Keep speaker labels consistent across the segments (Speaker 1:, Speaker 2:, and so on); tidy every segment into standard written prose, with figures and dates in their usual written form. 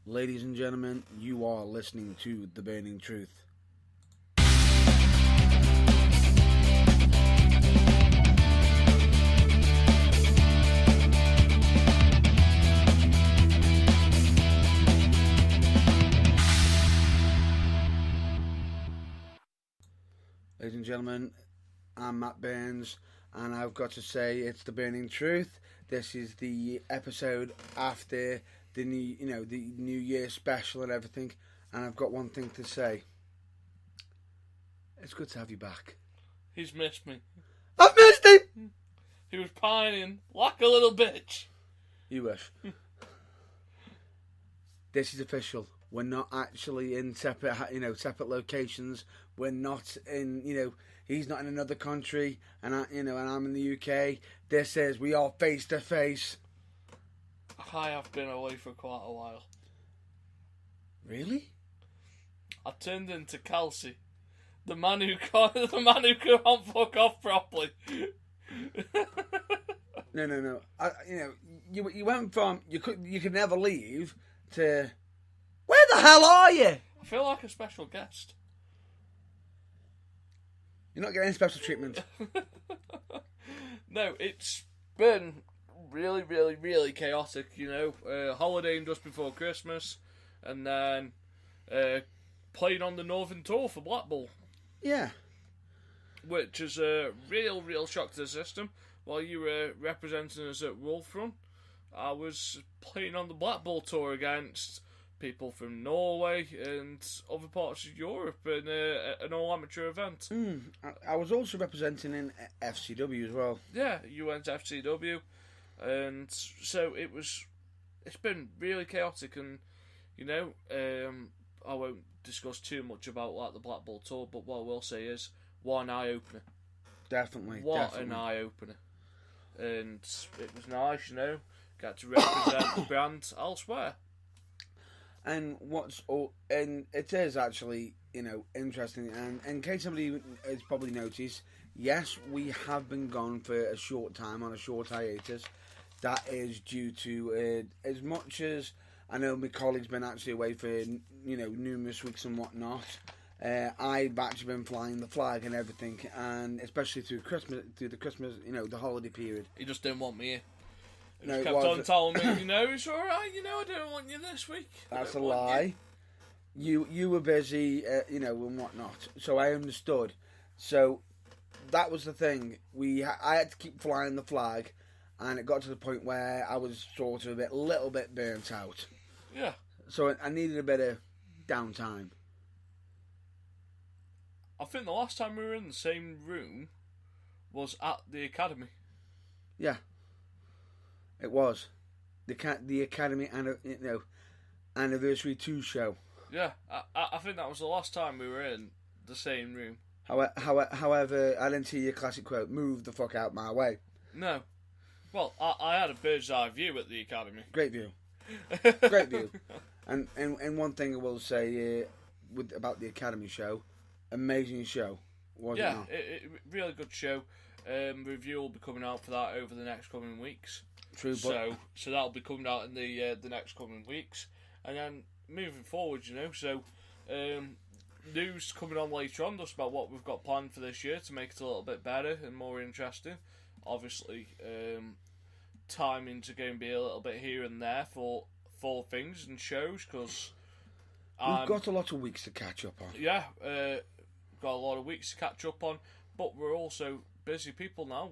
Speaker 1: Ladies and gentlemen, you are listening to The Burning Truth. Ladies and gentlemen, I'm Matt Burns, and I've got to say it's The Burning Truth. This is the episode after the New Year special and everything, and I've got one thing to say. It's good to have you back.
Speaker 2: He's missed me.
Speaker 1: I've missed him!
Speaker 2: He was pining like a little bitch.
Speaker 1: You wish. This is official. We're not actually in separate locations. We're not in, he's not in another country, and I'm in the UK. This is, we are face to face.
Speaker 2: I have been away for quite a while.
Speaker 1: Really?
Speaker 2: I turned into Kelsey, the man who can't fuck off properly.
Speaker 1: No. You went from you could never leave to where the hell are you?
Speaker 2: I feel like a special guest.
Speaker 1: You're not getting any special treatment.
Speaker 2: No, it's been really, really, really chaotic, holidaying just before Christmas, and then playing on the Northern Tour for Blackpool.
Speaker 1: Yeah.
Speaker 2: Which is a real shock to the system. While you were representing us at Wolfrun, I was playing on the Blackpool Tour against people from Norway and other parts of Europe in an all-amateur event.
Speaker 1: I was also representing in FCW as well.
Speaker 2: Yeah, you went to FCW, and so it's been really chaotic, and I won't discuss too much about like the Blackpool Tour, but what I will say is, what an eye-opener.
Speaker 1: Definitely.
Speaker 2: An eye-opener. And it was nice, get to represent the brand elsewhere.
Speaker 1: And it is actually, interesting. And in case somebody has probably noticed, yes, we have been gone for a short time on a short hiatus. That is due to, as much as I know my colleague's been actually away for, numerous weeks and whatnot. I've actually been flying the flag and everything, and especially through the Christmas, the holiday period.
Speaker 2: He just didn't want me here. He
Speaker 1: No,
Speaker 2: kept on telling me, it's alright, I don't want you this week.
Speaker 1: That's a lie. You were busy, and whatnot, so I understood. So that was the thing. I had to keep flying the flag, and it got to the point where I was sort of a little bit burnt out.
Speaker 2: Yeah.
Speaker 1: So I needed a bit of downtime.
Speaker 2: I think the last time we were in the same room was at the academy.
Speaker 1: Yeah. It was the Academy Anniversary 2 show.
Speaker 2: Yeah, I think that was the last time we were in the same room.
Speaker 1: However, I didn't see your classic quote, "Move the fuck out my way."
Speaker 2: No. Well, I had a bird's eye view at the academy.
Speaker 1: Great view. Great view. And one thing I will say about the Academy show, amazing show, wasn't it?
Speaker 2: Yeah, it really good show. Review will be coming out for that over the next coming weeks.
Speaker 1: True,
Speaker 2: so that'll be coming out in the next coming weeks, and then moving forward, news coming on later on just about what we've got planned for this year to make it a little bit better and more interesting. Obviously, timings are going to be a little bit here and there for things and shows because
Speaker 1: we've got a lot of weeks to catch up on.
Speaker 2: Yeah, got a lot of weeks to catch up on, but we're also busy people now.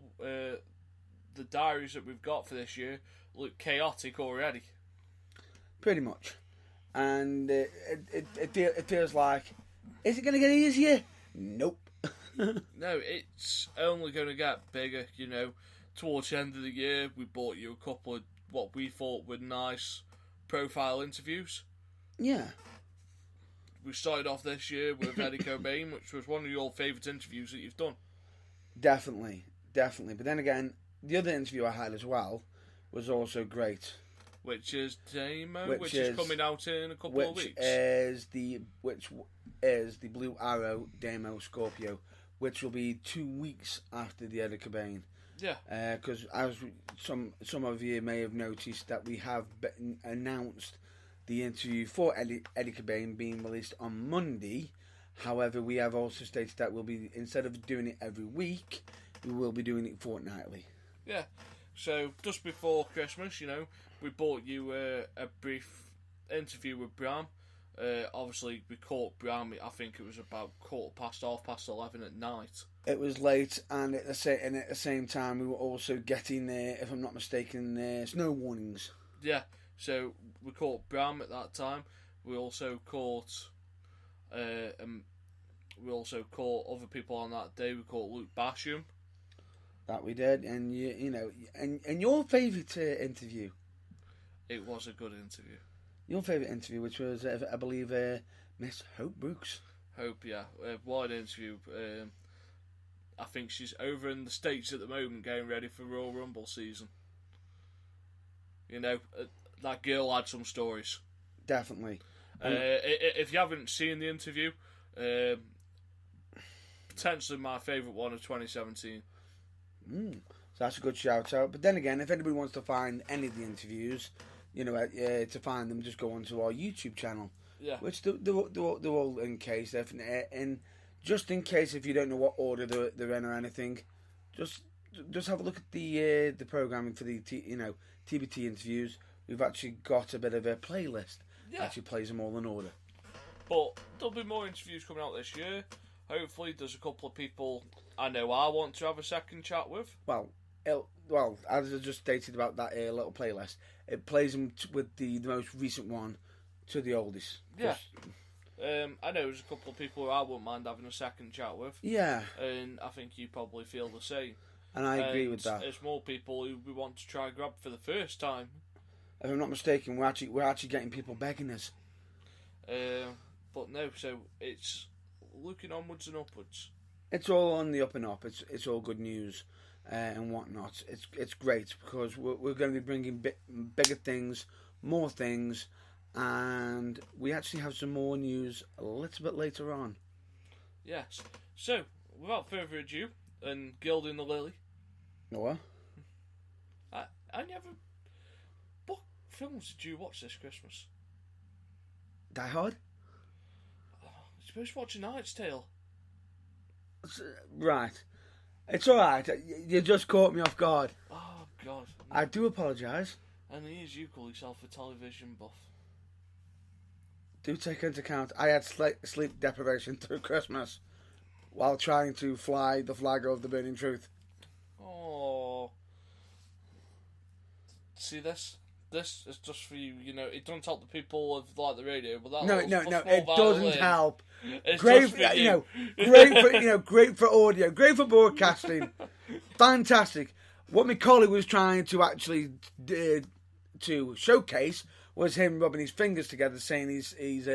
Speaker 2: The diaries that we've got for this year look chaotic already.
Speaker 1: Pretty much. And it feels like, is it going to get easier? Nope.
Speaker 2: No, it's only going to get bigger, Towards the end of the year, we bought you a couple of what we thought were nice profile interviews.
Speaker 1: Yeah.
Speaker 2: We started off this year with Eddie Cobain, which was one of your favourite interviews that you've done.
Speaker 1: Definitely. But then again, the other interview I had as well was also great.
Speaker 2: Which is Demo, which is coming out in a couple of weeks.
Speaker 1: Which is the Blue Arrow Demo Scorpio, which will be 2 weeks after the Eddie Cobain.
Speaker 2: Yeah.
Speaker 1: Because as some of you may have noticed that we have announced the interview for Eddie Cobain being released on Monday. However, we have also stated that we'll be, instead of doing it every week, we will be doing it fortnightly.
Speaker 2: Yeah. So just before Christmas, we brought you a brief interview with Bram. Obviously, we caught Bram. I think it was about 11:15 at night.
Speaker 1: It was late, and at the same time, we were also getting, if I'm not mistaken, snow warnings.
Speaker 2: Yeah. So we caught Bram at that time. We also caught other people on that day. We caught Luke Basham.
Speaker 1: That we did, and and your favourite interview.
Speaker 2: It was a good interview.
Speaker 1: Your favourite interview, which was, I believe, Miss Hope Brooks.
Speaker 2: Hope, yeah. Wide interview. I think she's over in the States at the moment getting ready for Royal Rumble season. That girl had some stories.
Speaker 1: Definitely.
Speaker 2: If you haven't seen the interview, potentially my favourite one of 2017.
Speaker 1: So that's a good shout out. But then again, if anybody wants to find any of the interviews, to find them, just go onto our YouTube channel.
Speaker 2: Yeah.
Speaker 1: Which they're all in case, and just in case if you don't know what order they're in or anything, just have a look at the programming for the TBT interviews. We've actually got a bit of a playlist that actually plays them all in order.
Speaker 2: But there'll be more interviews coming out this year. Hopefully, there's a couple of people I know I want to have a second chat with.
Speaker 1: Well, as I just stated about that little playlist, it plays them with the most recent one to the oldest.
Speaker 2: Yeah. I know there's a couple of people who I wouldn't mind having a second chat with.
Speaker 1: Yeah.
Speaker 2: And I think you probably feel the same.
Speaker 1: And I agree with that.
Speaker 2: There's more people who we want to try and grab for the first time.
Speaker 1: If I'm not mistaken, we're actually getting people begging us.
Speaker 2: But no, so it's looking onwards and upwards.
Speaker 1: It's all on the up and up. It's all good news and whatnot. It's great because we're going to be bringing bigger things, more things, and we actually have some more news a little bit later on.
Speaker 2: Yes. So without further ado, and gilding the lily.
Speaker 1: Noah?
Speaker 2: I never. What films did you watch this Christmas?
Speaker 1: Die Hard?
Speaker 2: You're supposed to watch A Knight's Tale.
Speaker 1: Right. It's alright. You just caught me off guard.
Speaker 2: Oh, God.
Speaker 1: I do apologise.
Speaker 2: And here's you call yourself a television buff.
Speaker 1: Do take into account I had sleep deprivation through Christmas while trying to fly the flag of the burning truth.
Speaker 2: Oh. See this? This is just for you. It doesn't help the people of the radio, but that
Speaker 1: No, it doesn't help.
Speaker 2: It's
Speaker 1: Great,
Speaker 2: just for you.
Speaker 1: Great for audio, great for broadcasting, fantastic. What my colleague was trying to actually to showcase was him rubbing his fingers together, saying he's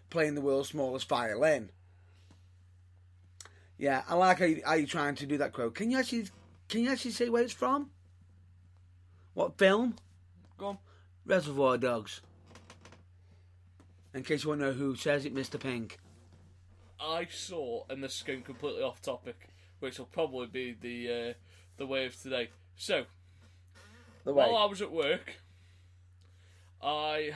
Speaker 1: playing the world's smallest violin. Yeah, I like how you're trying to do that quote. Can you actually say where it's from? What film?
Speaker 2: Go on.
Speaker 1: Reservoir Dogs. In case you want to know who says it, Mr. Pink.
Speaker 2: I saw, and this is going completely off topic, which will probably be the way of today. So, while I was at work, I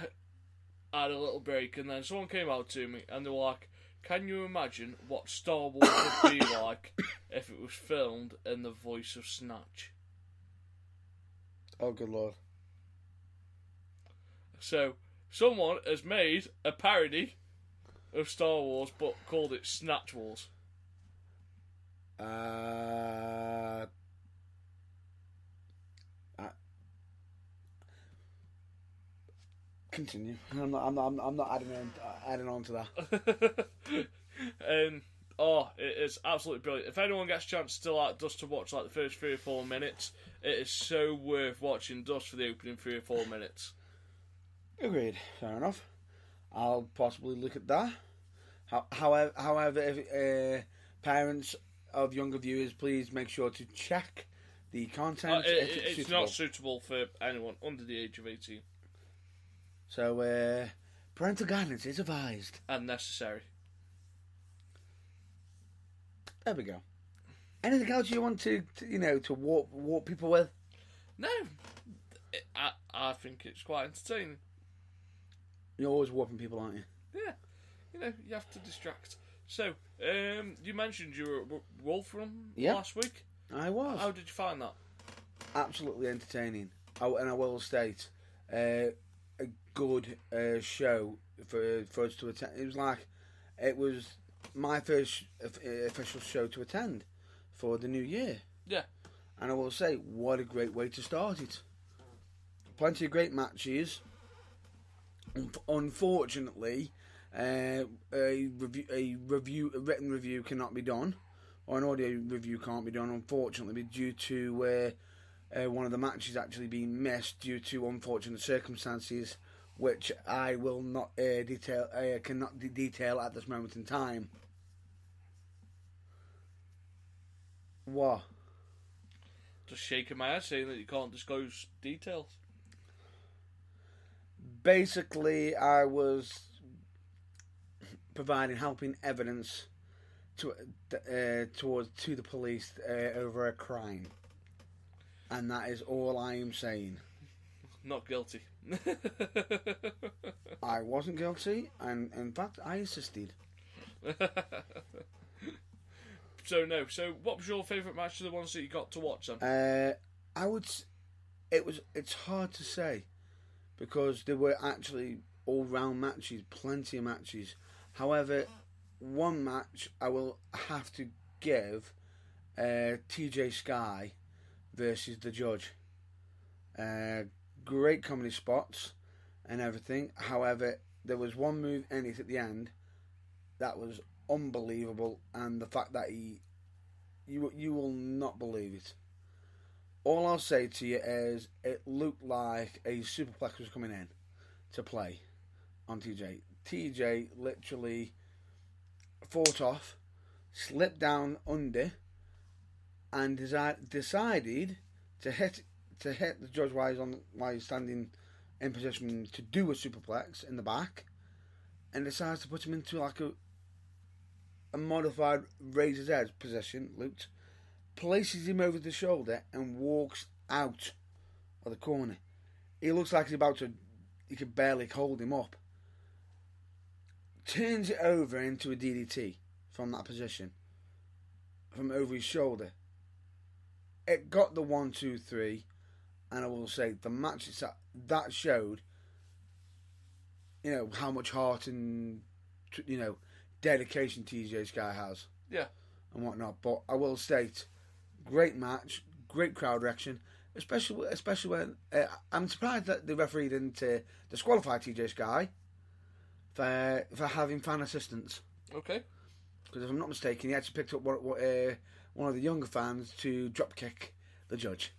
Speaker 2: had a little break, and then someone came out to me, and they were like, "Can you imagine what Star Wars would be like if it was filmed in the voice of Snatch?"
Speaker 1: Oh, good lord.
Speaker 2: So, someone has made a parody of Star Wars, but called it Snatch Wars.
Speaker 1: Continue. I'm not adding on to that.
Speaker 2: It is absolutely brilliant. If anyone gets a chance just to watch the first 3 or 4 minutes, it is so worth watching just for the opening 3 or 4 minutes.
Speaker 1: Agreed. Fair enough. I'll possibly look at that. However, if parents of younger viewers, please make sure to check the content.
Speaker 2: It's not suitable for anyone under the age of 18.
Speaker 1: So, parental guidance is advised.
Speaker 2: And necessary.
Speaker 1: There we go. Anything else you want to warp people with?
Speaker 2: No. I think it's quite entertaining.
Speaker 1: You're always whooping people, aren't you?
Speaker 2: Yeah, you have to distract. So, you mentioned you were at Wolfram last week.
Speaker 1: I was.
Speaker 2: How did you find that?
Speaker 1: Absolutely entertaining. And I will state, a good show for us to attend. It was my first official show to attend for the new year.
Speaker 2: Yeah.
Speaker 1: And I will say, what a great way to start it. Plenty of great matches. Unfortunately, a written review cannot be done, or an audio review can't be done. Unfortunately, due to one of the matches actually being missed due to unfortunate circumstances, which I will not cannot detail at this moment in time. What?
Speaker 2: Just shaking my head, saying that you can't disclose details.
Speaker 1: Basically, I was providing helping evidence to the police over a crime, and that is all I am saying.
Speaker 2: Not guilty.
Speaker 1: I wasn't guilty, and in fact, I assisted.
Speaker 2: So what was your favourite match of the ones that you got to watch then?
Speaker 1: It's hard to say, because there were actually all-round matches, plenty of matches. However, one match I will have to give TJ Sky versus the Judge. Great comedy spots and everything. However, there was one move in it at the end that was unbelievable, and the fact that you will not believe it. All I'll say to you is it looked like a superplex was coming in to play on TJ. TJ literally fought off, slipped down under, and decided to hit the Judge while he's standing in position to do a superplex in the back, and decides to put him into like a modified razor's edge position. Luke places him over the shoulder and walks out of the corner. He looks like he's about to. He could barely hold him up. Turns it over into a DDT from that position, from over his shoulder. It got the 1, 2, 3, and I will say the match itself, that showed, how much heart and dedication TJ Sky has.
Speaker 2: Yeah.
Speaker 1: And whatnot. But I will state, great match, great crowd reaction, especially when I'm surprised that the referee didn't disqualify TJ Sky for having fan assistance.
Speaker 2: Okay.
Speaker 1: Because if I'm not mistaken, he actually picked up one of the younger fans to drop kick the Judge.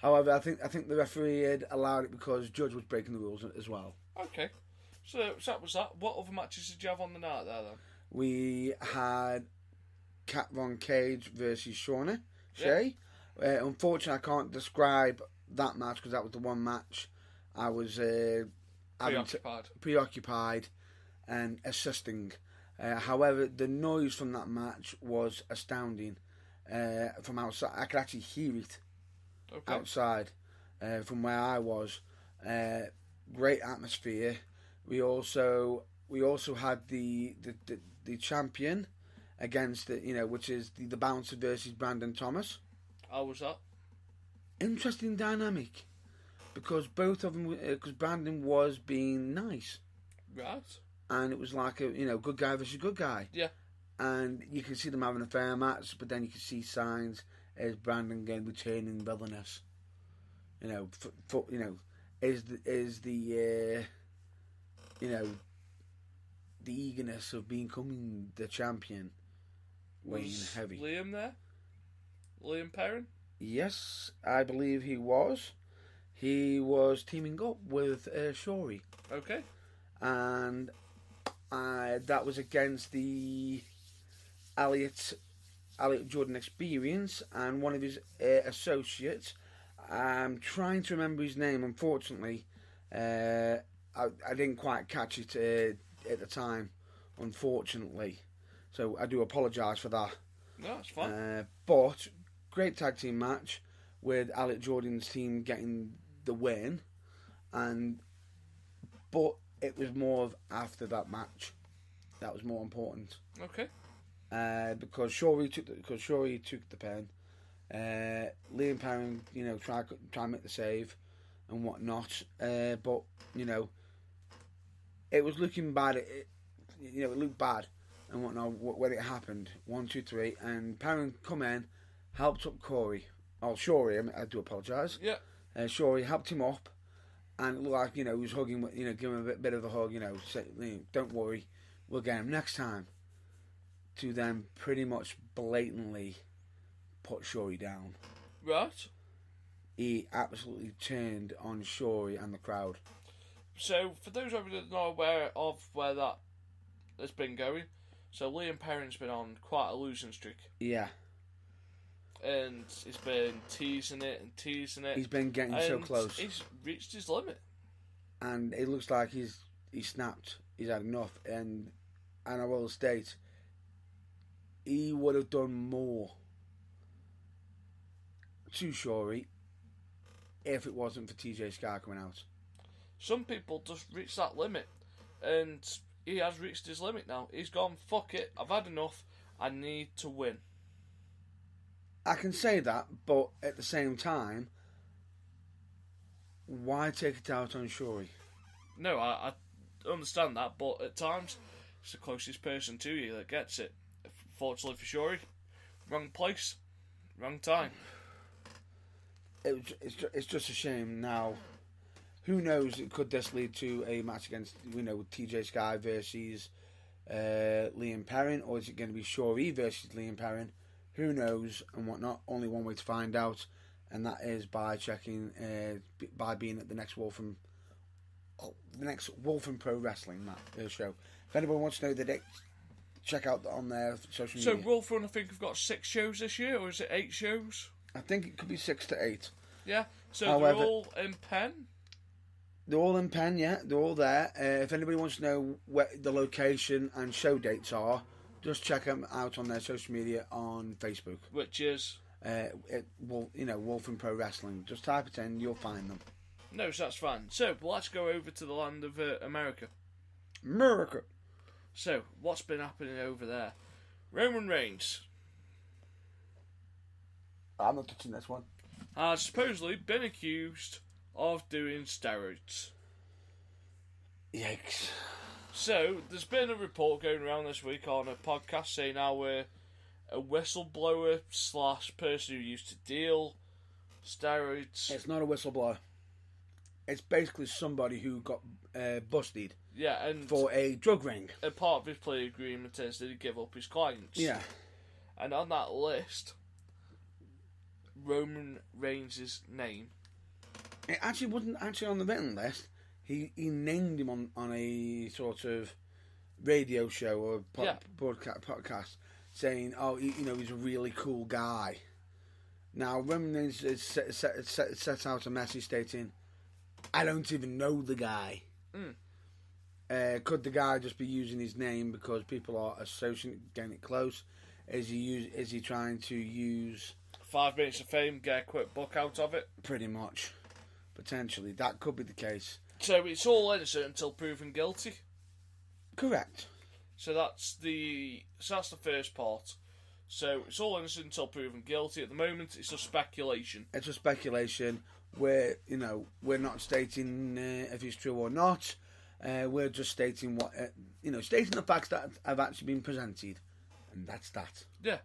Speaker 1: However, I think the referee had allowed it because Judge was breaking the rules as well.
Speaker 2: Okay. So that was that. What other matches did you have on the night there then?
Speaker 1: We had Kat Von Cage versus Shauna Shea. Yeah. Unfortunately, I can't describe that match because that was the one match I was preoccupied and assisting. However, the noise from that match was astounding. From outside, I could actually hear it outside from where I was. Great atmosphere. We also had the champion against which is the Bouncer versus Brandon Thomas.
Speaker 2: How was that?
Speaker 1: Interesting dynamic, because both of them, because Brandon was being nice,
Speaker 2: right,
Speaker 1: and it was like a good guy versus good guy.
Speaker 2: Yeah, and
Speaker 1: you can see them having a fair match, but then you can see signs as Brandon again returning villainous. Is the eagerness of becoming the champion weighing heavy.
Speaker 2: Liam there? Liam Perrin?
Speaker 1: Yes, I believe he was. He was teaming up with Shorey.
Speaker 2: Okay.
Speaker 1: And that was against the Elliot Jordan Experience and one of his associates. I'm trying to remember his name, unfortunately. I didn't quite catch it at the time, unfortunately. So I do apologise for that.
Speaker 2: No, it's fine.
Speaker 1: But great tag team match with Elliot Jordan's team getting the win. But it was more of after that match that was more important.
Speaker 2: Okay.
Speaker 1: Because Shorey took the pin. Liam Perrin, try and make the save and whatnot. But it was looking bad. It looked bad and whatnot when it happened. 1, 2, 3, and Perrin come in, helped up Corey. Oh, Shorey. I do apologise.
Speaker 2: Yeah.
Speaker 1: Shorey helped him up, and it looked like he was hugging. Give him a bit of a hug. Say, don't worry, we'll get him next time. To then pretty much blatantly put Shorey down.
Speaker 2: Right.
Speaker 1: He absolutely turned on Shorey and the crowd.
Speaker 2: So, for those of you that are not aware of where that has been going, so Liam Perrin's been on quite a losing streak.
Speaker 1: Yeah.
Speaker 2: And he's been teasing it.
Speaker 1: He's been getting so close.
Speaker 2: He's reached his limit.
Speaker 1: And it looks like he's snapped. He's had enough. And I will state, he would have done more to Shorey if it wasn't for TJ Sky coming out.
Speaker 2: Some people just reach that limit, and he has reached his limit now. He's gone, fuck it, I've had enough, I need to win.
Speaker 1: I can say that, but at the same time, why take it out on Shorey?
Speaker 2: No, I understand that, but at times, it's the closest person to you that gets it. Fortunately for Shorey, wrong place, wrong time.
Speaker 1: It's just a shame now. Who knows? Could this lead to a match against TJ Sky versus Liam Perrin, or is it going to be Shorey versus Liam Perrin? Who knows and whatnot? Only one way to find out, and that is by checking, by being at the next Wolfram Pro Wrestling show. If anyone wants to know the date, check out on their social media.
Speaker 2: So Wolfram, I think, have got 6 shows this year, or is it 8 shows?
Speaker 1: I think it could be 6 to 8.
Speaker 2: Yeah. So
Speaker 1: However,
Speaker 2: they're all in Penn.
Speaker 1: They're all in Penn, yeah. They're all there. If anybody wants to know where the location and show dates just check them out on their social media on Facebook.
Speaker 2: Which is?
Speaker 1: Wolfram Pro Wrestling. Just type it in, you'll find them.
Speaker 2: No, so that's fine. So, let's go over to the land of America.
Speaker 1: America!
Speaker 2: So, what's been happening over there? Roman Reigns
Speaker 1: I'm not touching this one.
Speaker 2: has supposedly been accused of doing steroids.
Speaker 1: Yikes.
Speaker 2: So, there's been a report going around this week on a podcast saying how a whistleblower / person who used to deal steroids.
Speaker 1: It's not a whistleblower. It's basically somebody who got busted for a drug ring.
Speaker 2: A part of his plea agreement is that he give up his clients.
Speaker 1: Yeah.
Speaker 2: And on that list, Roman Reigns' name.
Speaker 1: It actually wasn't actually on the written list. He named him on a sort of radio show or podcast saying, he's a really cool guy. Now, Roman Reigns has set out a message stating, I don't even know the guy. Could the guy just be using his name because people are associating, getting it close? Is he trying to use
Speaker 2: 5 minutes of fame, get a quick book out of it?
Speaker 1: Pretty much. Potentially. That could be the case.
Speaker 2: So it's all innocent until proven guilty?
Speaker 1: Correct.
Speaker 2: So that's the first part. So it's all innocent until proven guilty. At the moment, it's just speculation.
Speaker 1: It's just speculation. We're not stating if it's true or not. We're just stating stating the facts that have actually been presented, and that's that.
Speaker 2: Yeah.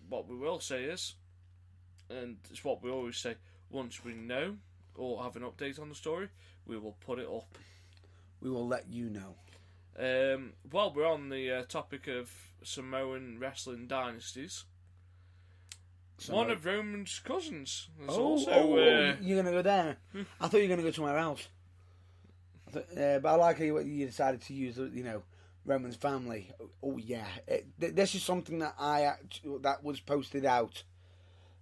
Speaker 2: What we will say is, and it's what we always say, once we know or have an update on the story, we will put it up.
Speaker 1: We will let you know.
Speaker 2: While we're on the topic of Samoan wrestling dynasties, one of Roman's cousins is also...
Speaker 1: you're going to go there? I thought you were going to go somewhere else. But I like how you decided to use, Roman's family. Oh yeah, this is something that that was posted out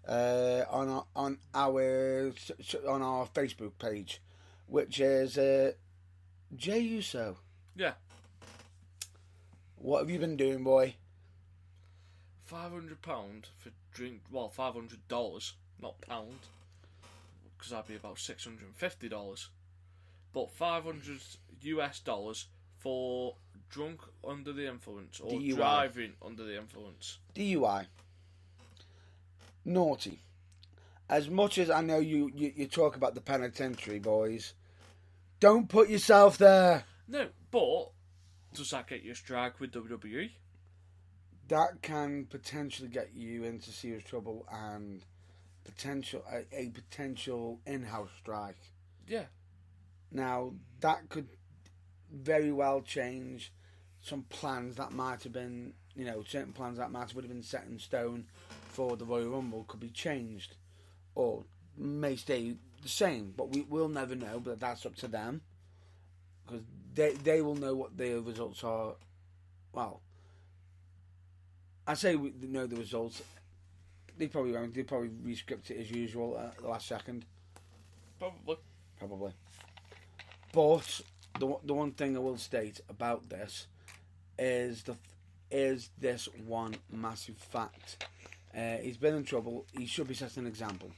Speaker 1: on our Facebook page, which is Jey Uso.
Speaker 2: Yeah.
Speaker 1: What have you been doing, boy?
Speaker 2: £500 for drink. Well, $500, not pound. because that'd be about $650. But $500 for drunk under the influence or
Speaker 1: DUI.
Speaker 2: driving under the influence.
Speaker 1: DUI. Naughty. As much as I know you talk about the penitentiary, boys, don't put yourself there.
Speaker 2: No, but does that get you a strike with WWE?
Speaker 1: That can potentially get you into serious trouble and a potential in-house strike.
Speaker 2: Yeah.
Speaker 1: Now, that could very well change some plans that might have been, certain plans that might have been set in stone for the Royal Rumble could be changed or may stay the same. But we'll never know, but that's up to them because they will know what their results are. Well, I say we know the results. They probably won't. They probably rescript it as usual at the last second. Probably. But the one thing I will state about this is this one massive fact. He's been in trouble. He should be setting an example.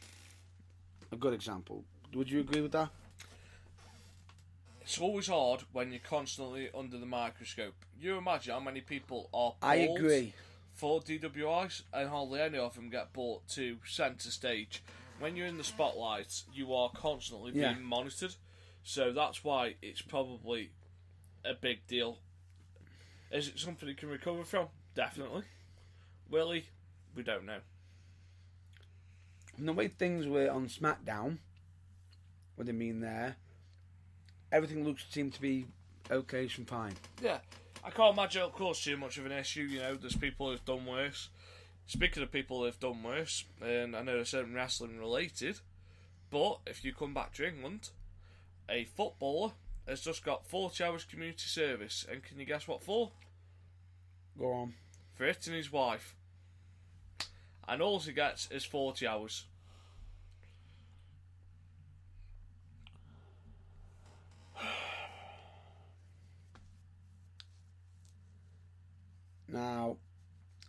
Speaker 1: A good example. Would you agree with that?
Speaker 2: It's always hard when you're constantly under the microscope. You imagine how many people are
Speaker 1: I agree.
Speaker 2: for DWIs, and hardly any of them get brought to centre stage. When you're in the spotlight, you are constantly being monitored. So that's why it's probably a big deal. Is it something he can recover from? Definitely. Will he? We don't know.
Speaker 1: And the way things were on SmackDown, what I mean there, everything seemed to be okay and fine.
Speaker 2: Yeah. I can't imagine it'll cause too much of an issue. There's people who've done worse. Speaking of people who've done worse, and I know there's certain wrestling related, but if you come back to England, a footballer has just got 40 hours community service, and can you guess what for?
Speaker 1: Go on.
Speaker 2: For hitting his wife. And all he gets is 40 hours.
Speaker 1: Now,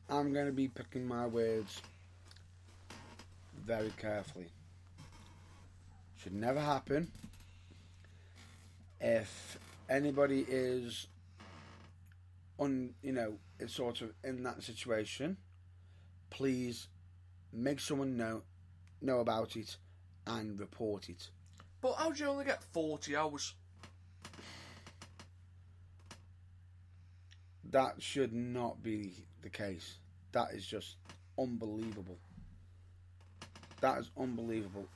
Speaker 1: I'm going to be picking my words very carefully. Should never happen. If anybody is is sort of in that situation, please make someone know about it and report it.
Speaker 2: But how do you only get 40 hours?
Speaker 1: That should not be the case. That is just unbelievable. That is unbelievable.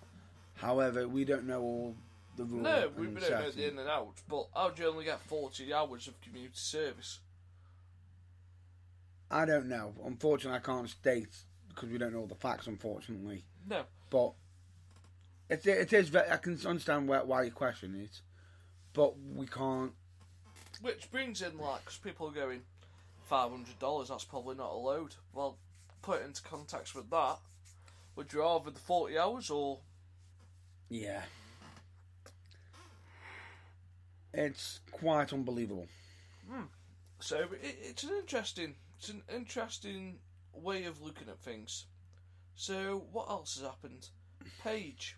Speaker 1: However, we don't know all the rules.
Speaker 2: No, we don't know the in and out. But how do you only get 40 hours of community service?
Speaker 1: I don't know. Unfortunately, I can't state because we don't know all the facts. Unfortunately,
Speaker 2: no.
Speaker 1: But it is. I can understand why you question it, but we can't.
Speaker 2: Which brings in, because people are going, $500, that's probably not a load. Well, put it into context with that. Would you rather the 40 hours or...
Speaker 1: Yeah. It's quite unbelievable.
Speaker 2: So, it's an interesting way of looking at things. So, what else has happened? Paige.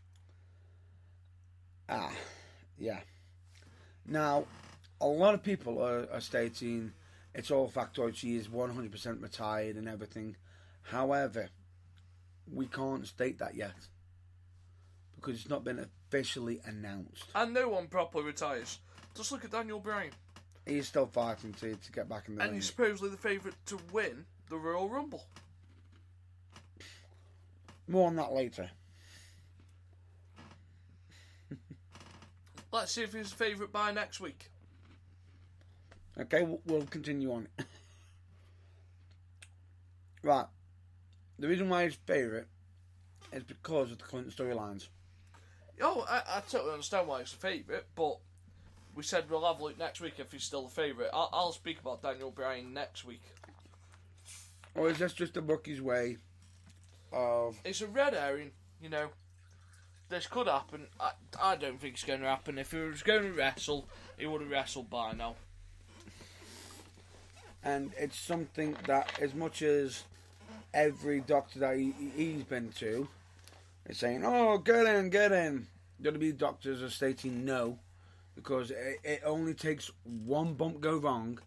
Speaker 1: Yeah. Now, a lot of people are stating it's all factoid. She is 100% retired and everything. However, we can't state that yet because it's not been officially announced.
Speaker 2: And no one properly retires. Just look at Daniel Bryan.
Speaker 1: He's still fighting to get back in the ring.
Speaker 2: And he's supposedly the favourite to win the Royal Rumble.
Speaker 1: More on that later.
Speaker 2: Let's see if he's the favourite by next week.
Speaker 1: Okay, we'll continue on. Right. The reason why he's favourite is because of the current storylines.
Speaker 2: Oh, I totally understand why he's the favourite, but we said we'll have a look next week if he's still the favourite. I'll speak about Daniel Bryan next week.
Speaker 1: Or is this just a bookie's way of...
Speaker 2: It's a red herring, This could happen. I don't think it's going to happen. If he was going to wrestle, he would have wrestled by now.
Speaker 1: And it's something that, as much as every doctor that he's been to, They're saying, "Oh, get in, get in." WWE doctors are stating no, because it only takes one bump go wrong,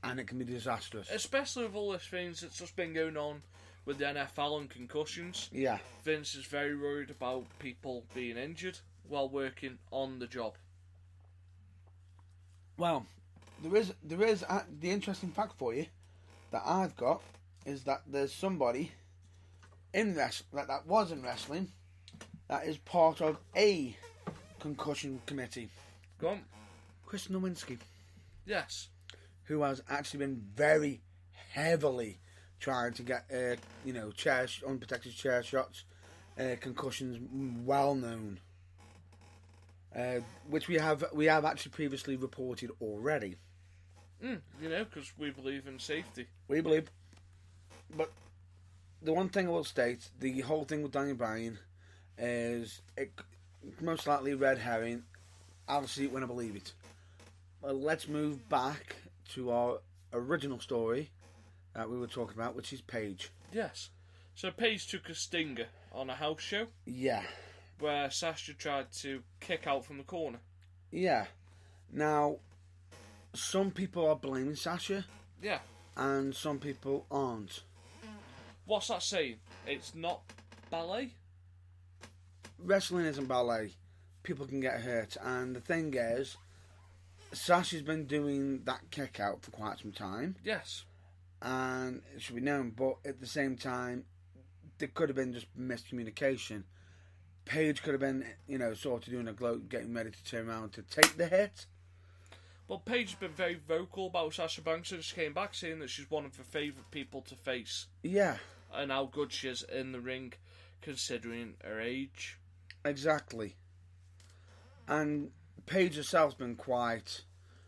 Speaker 1: and it can be disastrous.
Speaker 2: Especially with all these things that's just been going on with the NFL and concussions.
Speaker 1: Yeah.
Speaker 2: Vince is very worried about people being injured while working on the job.
Speaker 1: Well, there is the interesting fact for you that I've got is that there's somebody in that was in wrestling that is part of a concussion committee.
Speaker 2: Go on.
Speaker 1: Chris Nowinski,
Speaker 2: Yes.
Speaker 1: who has actually been very heavily trying to get unprotected chair shots, concussions, well known, which we have actually previously reported already.
Speaker 2: Because we believe in safety.
Speaker 1: We believe, but the one thing I will state, the whole thing with Daniel Bryan is it most likely red herring. I'll see it when I believe it. Well, let's move back to our original story that we were talking about, which is Paige.
Speaker 2: Yes. So Paige took a stinger on a house show
Speaker 1: Yeah.
Speaker 2: where Sasha tried to kick out from the corner.
Speaker 1: Yeah. Now, some people are blaming Sasha,
Speaker 2: Yeah.
Speaker 1: and some people aren't.
Speaker 2: What's that saying? It's not ballet?
Speaker 1: Wrestling isn't ballet. People can get hurt, and the thing is, Sasha's been doing that kick out for quite some time,
Speaker 2: Yes.
Speaker 1: and it should be known, but at the same time, there could have been just miscommunication. Paige could have been, sort of doing a gloat, getting ready to turn around to take the hit.
Speaker 2: Well, Paige has been very vocal about Sasha Banks since she came back, saying that she's one of her favourite people to face
Speaker 1: Yeah,
Speaker 2: and how good she is in the ring, considering her age.
Speaker 1: exactly. And Paige herself's been quite...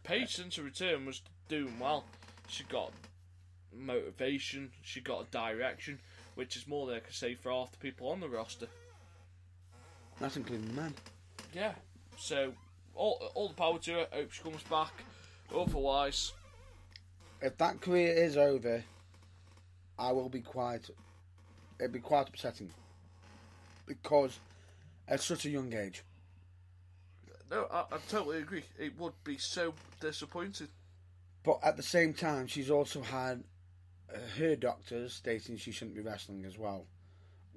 Speaker 2: Paige, since her return, was doing well. She got motivation, she got a direction, which is more than I can say for half the people on the roster.
Speaker 1: That's including the men.
Speaker 2: Yeah, so all the power to her. Hope she comes back. Otherwise,
Speaker 1: If that career is over, I will be quite... It'd be quite upsetting. Because at such a young age.
Speaker 2: no, I totally agree. It would be so disappointing.
Speaker 1: But at the same time, she's also had her doctors stating she shouldn't be wrestling as well.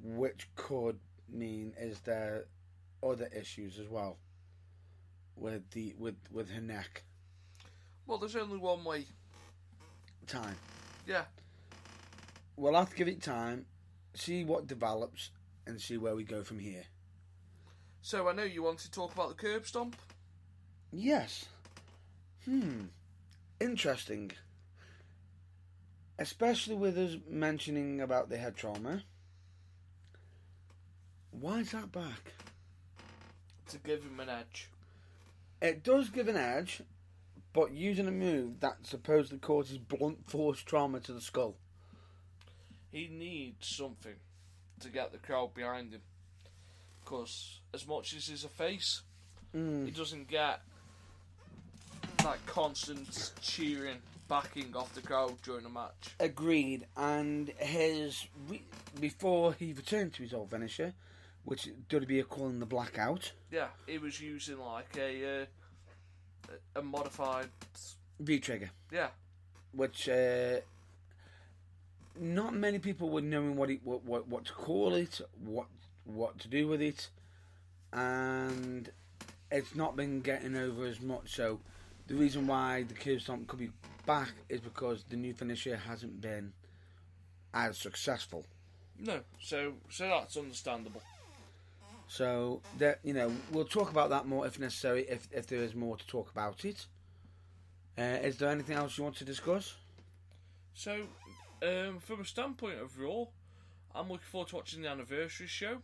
Speaker 1: Which could mean is there other issues as well with her neck.
Speaker 2: Well, there's only one way.
Speaker 1: Time.
Speaker 2: Yeah.
Speaker 1: We'll have to give it time, see what develops, and see where we go from here.
Speaker 2: So I know you want to talk about the curb stomp.
Speaker 1: Yes. Interesting. Especially with us mentioning about the head trauma. Why is that back?
Speaker 2: To give him an edge.
Speaker 1: It does give an edge, but using a move that supposedly causes blunt force trauma to the skull.
Speaker 2: He needs something to get the crowd behind him. Because as much as he's a face, he doesn't get that constant cheering, backing off the crowd during a match.
Speaker 1: Agreed. And before he returned to his old finisher, which WWE are calling the Blackout.
Speaker 2: Yeah, he was using like a modified
Speaker 1: V-trigger.
Speaker 2: Yeah.
Speaker 1: Which not many people would know what to call it, what to do with it, and it's not been getting over as much. So the reason why the curb stomp could be back is because the new finisher hasn't been as successful.
Speaker 2: No, so that's understandable.
Speaker 1: So that we'll talk about that more if necessary, if there is more to talk about it. Is there anything else you want to discuss?
Speaker 2: So, from a standpoint of Raw, I'm looking forward to watching the anniversary show.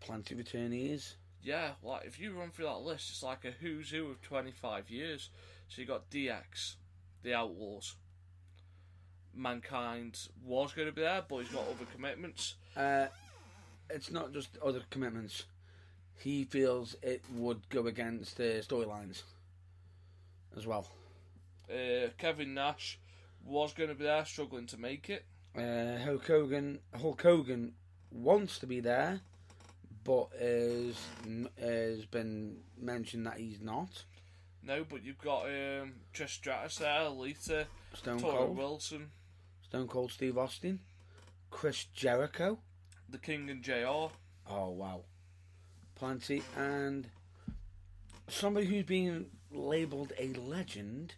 Speaker 1: Plenty of returnees.
Speaker 2: Yeah, like if you run through that list, it's like a who's who of 25 years. So you got DX, the Outlaws. Mankind was going to be there, but he's got other commitments.
Speaker 1: It's not just other commitments. He feels it would go against the storylines as well.
Speaker 2: Kevin Nash was going to be there, struggling to make it.
Speaker 1: Hulk Hogan wants to be there, but has been mentioned that he's not.
Speaker 2: No, but you've got Trish Stratus there, Lita,
Speaker 1: Stone
Speaker 2: Tori
Speaker 1: Cold,
Speaker 2: Wilson,
Speaker 1: Stone Cold Steve Austin, Chris Jericho.
Speaker 2: The King and JR.
Speaker 1: Oh wow, plenty, and somebody who's being labelled a legend,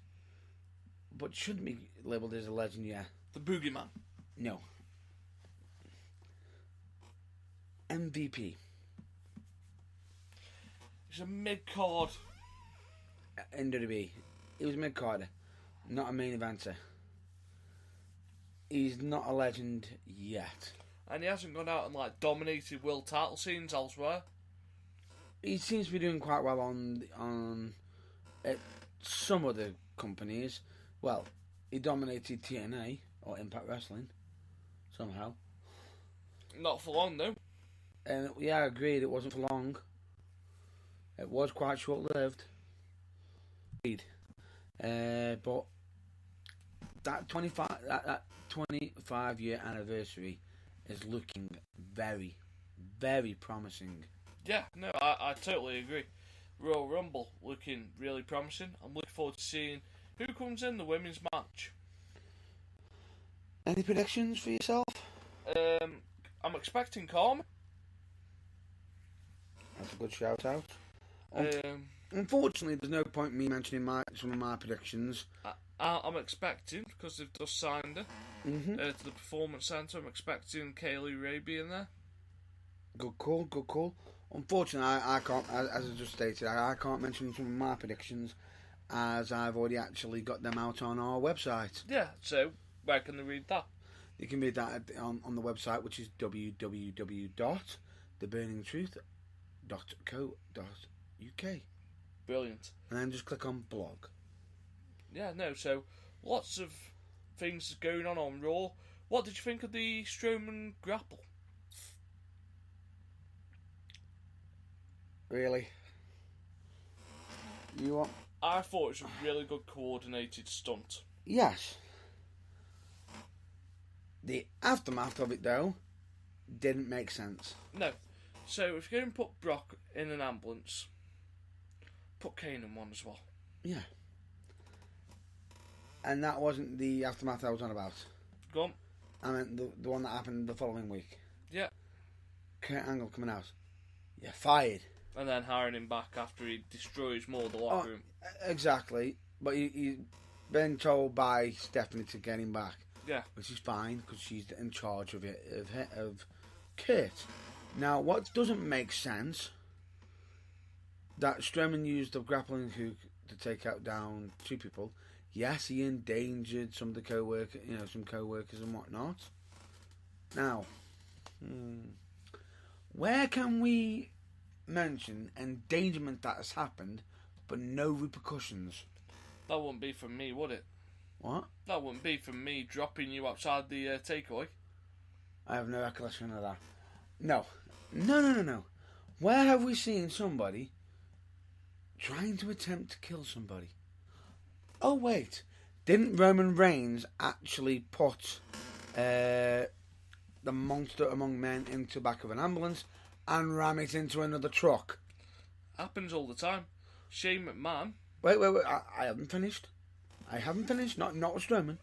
Speaker 1: but shouldn't be labelled as a legend. Yeah,
Speaker 2: The Boogeyman.
Speaker 1: no. MVP.
Speaker 2: He's a mid-card.
Speaker 1: In WWE. He was mid-carder, not a main eventer. He's not a legend yet.
Speaker 2: And he hasn't gone out and like dominated world title scenes elsewhere.
Speaker 1: He seems to be doing quite well on at some other companies. Well, he dominated TNA or Impact Wrestling somehow.
Speaker 2: Not for long though.
Speaker 1: And yeah, I agreed. It wasn't for long. It was quite short-lived. But that 25-year anniversary is looking very, very promising.
Speaker 2: Yeah, no, I totally agree. Royal Rumble looking really promising. I'm looking forward to seeing who comes in the women's match.
Speaker 1: Any predictions for yourself?
Speaker 2: I'm expecting Carmen.
Speaker 1: That's a good shout out.
Speaker 2: Unfortunately,
Speaker 1: there's no point in me mentioning some of my predictions.
Speaker 2: I'm expecting, because they've just signed her to the Performance Centre, I'm expecting Kaylee Ray being there.
Speaker 1: Good call, good call. Unfortunately, I can't, as I just stated, I can't mention some of my predictions as I've already actually got them out on our website.
Speaker 2: Yeah, so where can they read that?
Speaker 1: You can read that on the website, which is www.theburningtruth.co.uk.
Speaker 2: Brilliant.
Speaker 1: And then just click on blog.
Speaker 2: Yeah, no, so lots of things going on Raw. What did you think of the Strowman grapple?
Speaker 1: Really? You want?
Speaker 2: I thought it was a really good coordinated stunt.
Speaker 1: Yes. The aftermath of it, though, didn't make sense.
Speaker 2: No. So if you're going to put Brock in an ambulance, put Kane in one as well.
Speaker 1: Yeah. And that wasn't the aftermath I was on about.
Speaker 2: Go on.
Speaker 1: I meant the one that happened the following week.
Speaker 2: Yeah.
Speaker 1: Kurt Angle coming out. You're fired.
Speaker 2: And then hiring him back after he destroys more of the locker room.
Speaker 1: Exactly. But he's been told by Stephanie to get him back.
Speaker 2: Yeah.
Speaker 1: Which is fine, because she's in charge of it, of Kurt. Now, what doesn't make sense, that Strowman used the grappling hook to take out down two people. Yes, he endangered some of the some co-workers and whatnot. Now, where can we mention endangerment that has happened, but no repercussions?
Speaker 2: That wouldn't be from me, would it?
Speaker 1: What?
Speaker 2: That wouldn't be from me dropping you outside the takeaway.
Speaker 1: I have no recollection of that. No. Where have we seen somebody trying to attempt to kill somebody? Oh, wait. Didn't Roman Reigns actually put the monster among men into the back of an ambulance and ram it into another truck?
Speaker 2: Happens all the time. Shane McMahon.
Speaker 1: Wait. I haven't finished. Not with Strowman.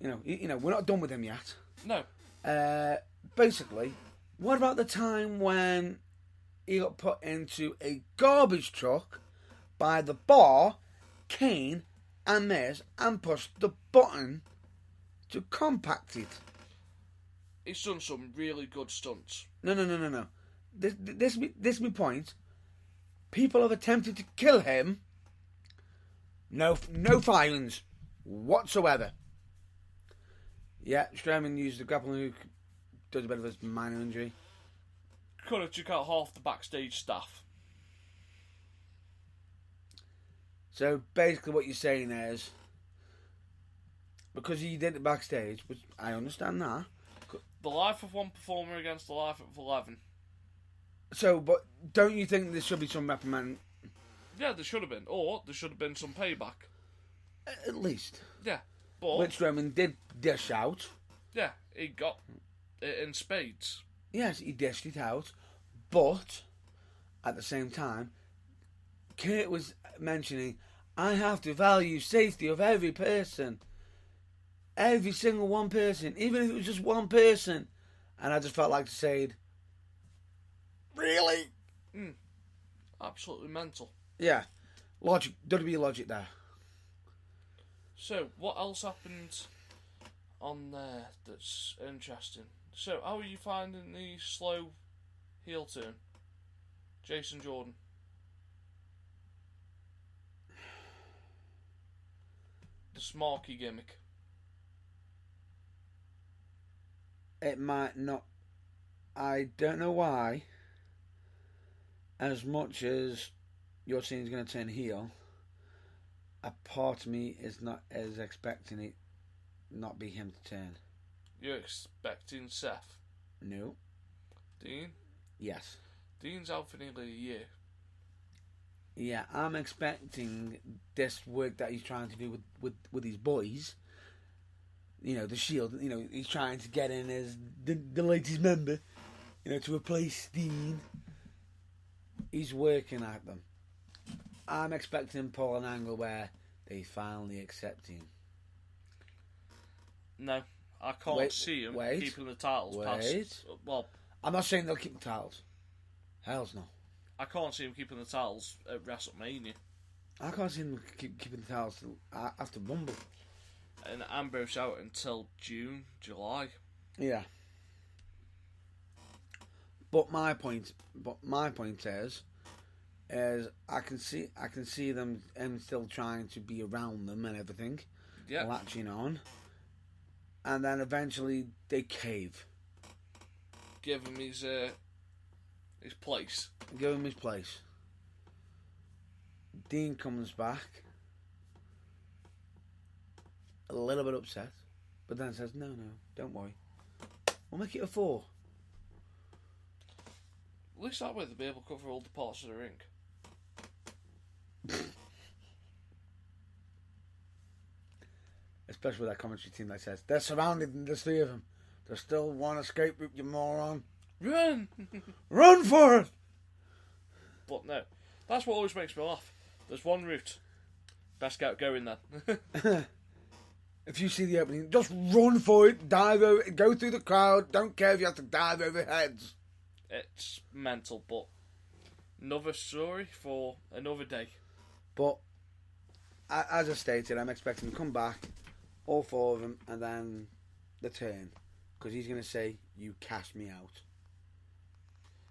Speaker 1: We're not done with him yet.
Speaker 2: No.
Speaker 1: Basically, what about the time when he got put into a garbage truck by the Bar, Kane, and Miz, and pushed the button to compact it?
Speaker 2: He's done some really good stunts.
Speaker 1: No. This is my point. People have attempted to kill him. No filings whatsoever. Yeah, Strowman used the grappling hook, does a bit of a minor injury.
Speaker 2: Could have took out half the backstage staff.
Speaker 1: So basically what you're saying is, because he did it backstage, which I understand that.
Speaker 2: The life of one performer against the life of 11.
Speaker 1: So, but don't you think there should be some reprimand?
Speaker 2: Yeah, there should have been. Or there should have been some payback.
Speaker 1: At least.
Speaker 2: Yeah. But
Speaker 1: which Roman did dish out.
Speaker 2: Yeah, he got it in spades.
Speaker 1: Yes, he dished it out. But at the same time, Kurt was mentioning, I have to value safety of every person. Every single one person. Even if it was just one person. And I just felt like to say, really?
Speaker 2: Absolutely mental.
Speaker 1: Yeah. Logic. WWE logic there.
Speaker 2: So, what else happened on there that's interesting? So, how are you finding the slow heel turn? Jason Jordan. The Smarky gimmick.
Speaker 1: It might not. I don't know why. As much as you're saying he's going to turn heel, a part of me is expecting it not be him to turn.
Speaker 2: You're expecting Seth?
Speaker 1: No.
Speaker 2: Dean?
Speaker 1: Yes.
Speaker 2: Dean's out for nearly a year.
Speaker 1: Yeah, I'm expecting this work that he's trying to do with his boys. You know, the Shield. You know, he's trying to get in as the latest member. You know, to replace Dean. He's working at them. I'm expecting him to pull an angle where they finally accept him.
Speaker 2: No, I can't see him keeping the titles past. Well,
Speaker 1: I'm not saying they'll keep the titles. Hell's no.
Speaker 2: I can't see him keeping the titles at WrestleMania.
Speaker 1: I can't see him keeping the titles after Rumble.
Speaker 2: And Ambrose out until June, July.
Speaker 1: Yeah. But my point is I can see them still trying to be around them and everything, latching on, and then eventually they cave.
Speaker 2: Give him his place.
Speaker 1: Give him his place. Dean comes back, a little bit upset, but then says, "No, don't worry. We'll make it a 4."
Speaker 2: At least that way they'll be able to cover all the parts of the ring.
Speaker 1: Especially with that commentary team that says, they're surrounded, there's 3 of them. There's still one escape route, you moron.
Speaker 2: Run!
Speaker 1: Run for it!
Speaker 2: But no, that's what always makes me laugh. There's one route. Best get going then.
Speaker 1: If you see the opening, just run for it, dive over, go through the crowd, don't care if you have to dive over heads.
Speaker 2: It's mental, but another story for another day.
Speaker 1: But, as I stated, I'm expecting to come back, all 4 of them, and then the turn. Because he's going to say, you cast me out.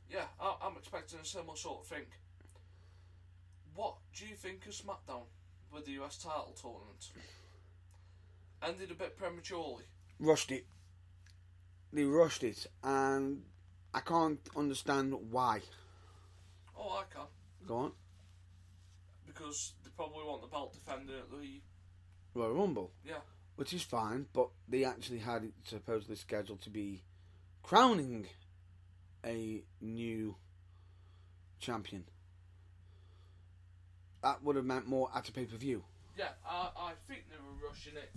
Speaker 2: Yeah, I'm expecting a similar sort of thing. What do you think of SmackDown with the US title tournament? Ended a bit prematurely.
Speaker 1: Rushed it. They rushed it, and I can't understand why.
Speaker 2: Oh, I can.
Speaker 1: Go on.
Speaker 2: Because they probably want the belt defended at the
Speaker 1: Royal Rumble.
Speaker 2: Yeah.
Speaker 1: Which is fine, but they actually had it supposedly scheduled to be crowning a new champion. That would have meant more at a pay-per-view.
Speaker 2: Yeah, I think they were rushing it,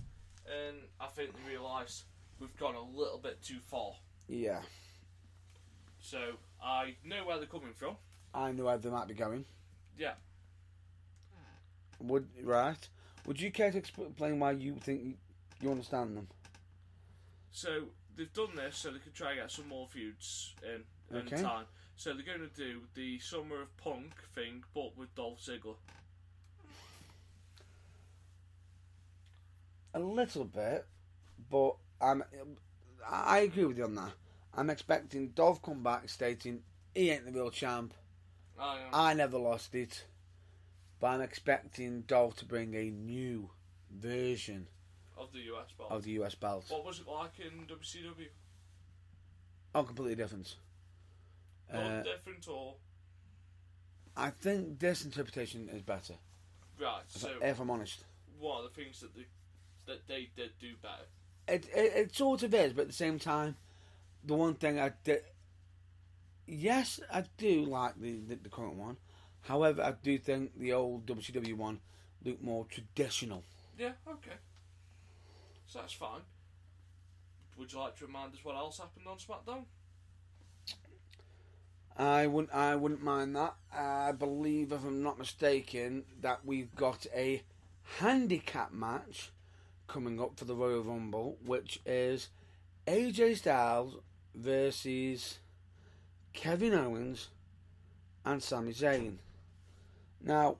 Speaker 2: and I think they realised we've gone a little bit too far.
Speaker 1: Yeah.
Speaker 2: So, I know where they're coming from.
Speaker 1: I know where they might be going.
Speaker 2: Yeah.
Speaker 1: Would you care to explain why you think you understand them?
Speaker 2: So, they've done this so they can try and get some more feuds in time. So, they're going to do the Summer of Punk thing, but with Dolph Ziggler.
Speaker 1: A little bit, but I agree with you on that. I'm expecting Dolph come back stating he ain't the real champ. I never lost it. But I'm expecting Dolph to bring a new version
Speaker 2: of the US belt. What was it like in WCW?
Speaker 1: Oh, completely different.
Speaker 2: Not different, or?
Speaker 1: I think this interpretation is better.
Speaker 2: Right, so
Speaker 1: if I'm honest.
Speaker 2: What are the things that they did do better?
Speaker 1: It sort of is, but at the same time, the one thing I did... Yes, I do like the current one. However, I do think the old WCW one looked more traditional.
Speaker 2: Yeah, okay. So that's fine. Would you like to remind us what else happened on SmackDown?
Speaker 1: I wouldn't mind that. I believe, if I'm not mistaken, that we've got a handicap match coming up for the Royal Rumble, which is AJ Styles versus Kevin Owens and Sami Zayn. Now,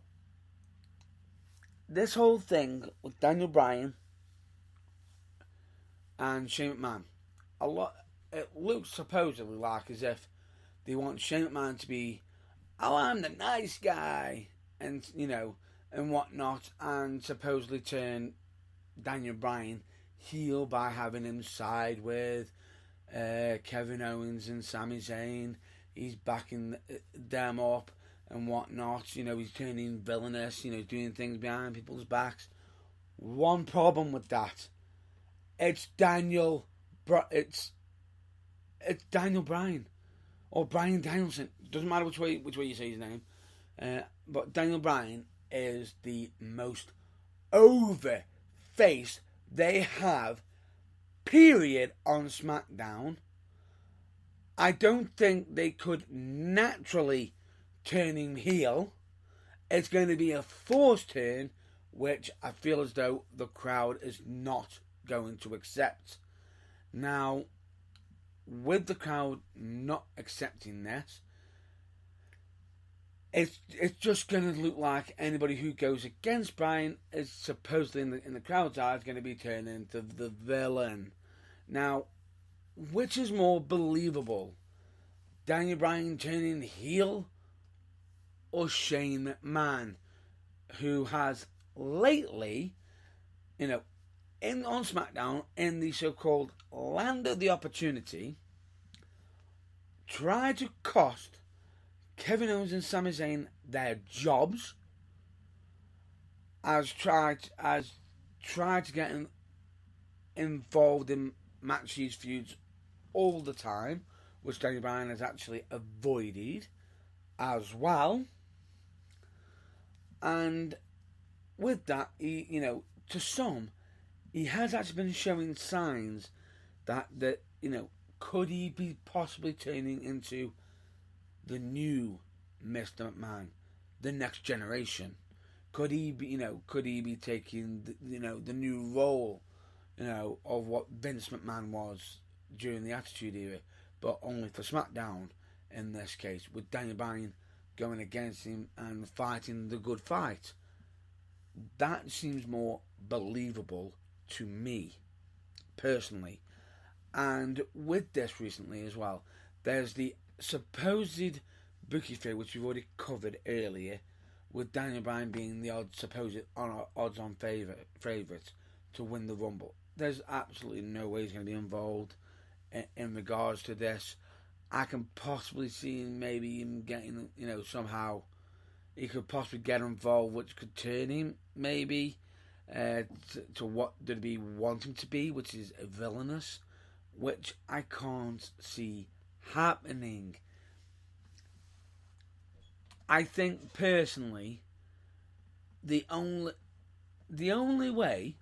Speaker 1: this whole thing with Daniel Bryan and Shane McMahon, it looks supposedly like as if they want Shane McMahon to be, oh, I'm the nice guy, and and whatnot, and supposedly turn Daniel Bryan heel by having him side with Kevin Owens and Sami Zayn. He's backing them up and whatnot. He's turning villainous. Doing things behind people's backs. One problem with that: it's Daniel Bryan or Bryan Danielson. Doesn't matter which way you say his name. But Daniel Bryan is the most over face they have, period, on SmackDown. I don't think they could naturally turn him heel. It's going to be a forced turn, which I feel as though the crowd is not going to accept. Now, with the crowd not accepting this, it's just going to look like anybody who goes against Bryan is supposedly in the crowd's eyes going to be turned into the villain. Now, which is more believable? Daniel Bryan turning heel or Shane McMahon, who has lately, on SmackDown, in the so-called Land of the Opportunity, tried to cost Kevin Owens and Sami Zayn their jobs, has tried to get involved in matches, feuds all the time, which Daniel Bryan has actually avoided as well. And with that, to some, he has actually been showing signs that could he be possibly turning into the new Mr. McMahon, the next generation? Could he be taking the new role, of what Vince McMahon was during the Attitude Era, but only for SmackDown in this case, with Daniel Bryan going against him and fighting the good fight? That seems more believable to me, personally. And with this recently as well, there's the supposed bookie feud, which we've already covered earlier, with Daniel Bryan being the odds-on favourite to win the Rumble. There's absolutely no way he's going to be involved in regards to this. I can possibly see maybe him getting, somehow he could possibly get involved, which could turn him maybe to what did he want him to be, which is villainous, which I can't see happening. I think personally, the only way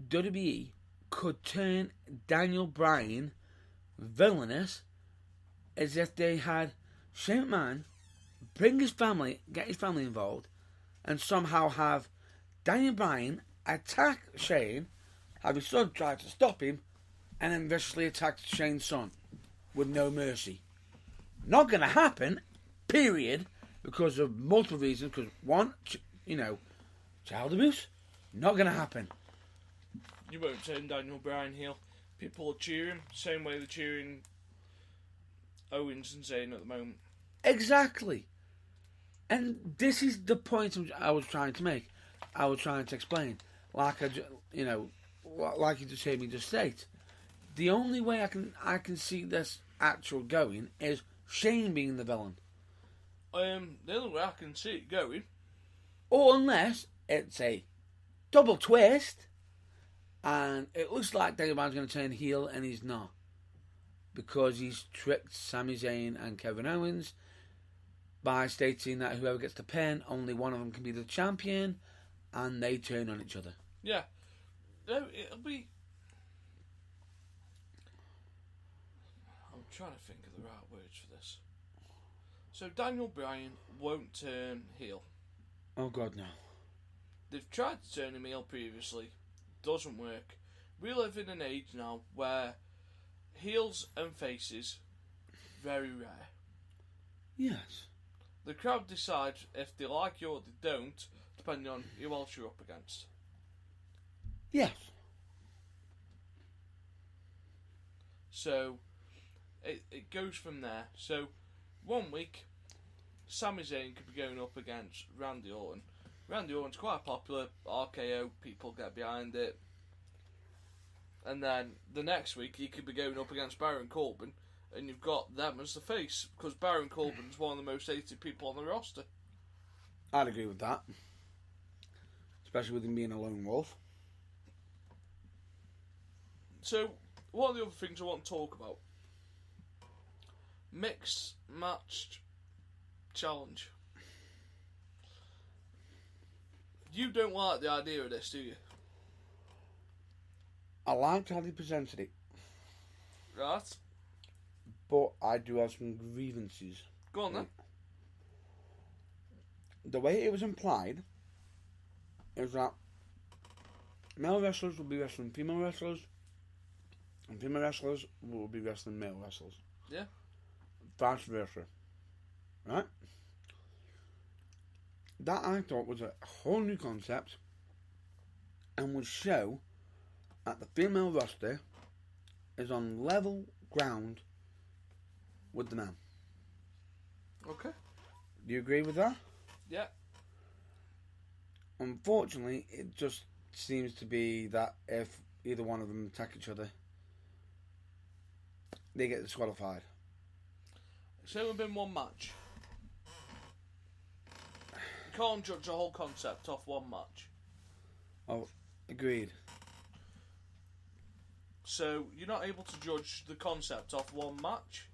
Speaker 1: WWE could turn Daniel Bryan villainous is if they had Shane McMahon get his family involved, and somehow have Daniel Bryan attack Shane, have his son try to stop him, and then viciously attack Shane's son with no mercy. Not going to happen, period, because of multiple reasons. Because one, child abuse, not going to happen.
Speaker 2: You won't turn Daniel Bryan heel. People will cheer him same way they're cheering Owens and Zayn at the moment.
Speaker 1: Exactly. And this is the point I was trying to make. I was trying to explain. Like you just heard me just state. The only way I can see this actual going is Shane being the villain.
Speaker 2: The only way I can see it going,
Speaker 1: or unless it's a double twist, and it looks like Daniel Bryan's going to turn heel, and he's not, because he's tricked Sami Zayn and Kevin Owens by stating that whoever gets the pin, only one of them can be the champion, and they turn on each other.
Speaker 2: Yeah, it'll be. I'm trying to think of the right words for this. So Daniel Bryan won't turn heel.
Speaker 1: Oh God, no.
Speaker 2: They've tried to turn him heel previously. Doesn't work. We live in an age now where heels and faces, very rare.
Speaker 1: Yes.
Speaker 2: The crowd decide if they like you or they don't, depending on who else you're up against.
Speaker 1: Yes.
Speaker 2: So, it goes from there. So, 1 week, Sami Zayn could be going up against Randy Orton. Randy Orton's quite popular, RKO, people get behind it. And then the next week, he could be going up against Baron Corbin, and you've got them as the face, because Baron Corbin's one of the most hated people on the roster.
Speaker 1: I'd agree with that. Especially with him being a lone wolf.
Speaker 2: So, one of the other things I want to talk about. Mixed match challenge. You don't like the idea of this, do you?
Speaker 1: I liked how they presented it,
Speaker 2: Right?
Speaker 1: but I do have some grievances.
Speaker 2: Go on then.
Speaker 1: The way it was implied is that male wrestlers will be wrestling female wrestlers, and female wrestlers will be wrestling male wrestlers.
Speaker 2: Yeah.
Speaker 1: Vice versa. Right? That I thought was a whole new concept and would show that the female roster is on level ground with the man.
Speaker 2: Okay.
Speaker 1: Do you agree with that?
Speaker 2: Yeah.
Speaker 1: Unfortunately, it just seems to be that if either one of them attack each other, they get disqualified.
Speaker 2: It's only been one match. You can't judge the whole concept off one match.
Speaker 1: Oh, agreed.
Speaker 2: So you're not able to judge the concept off one match.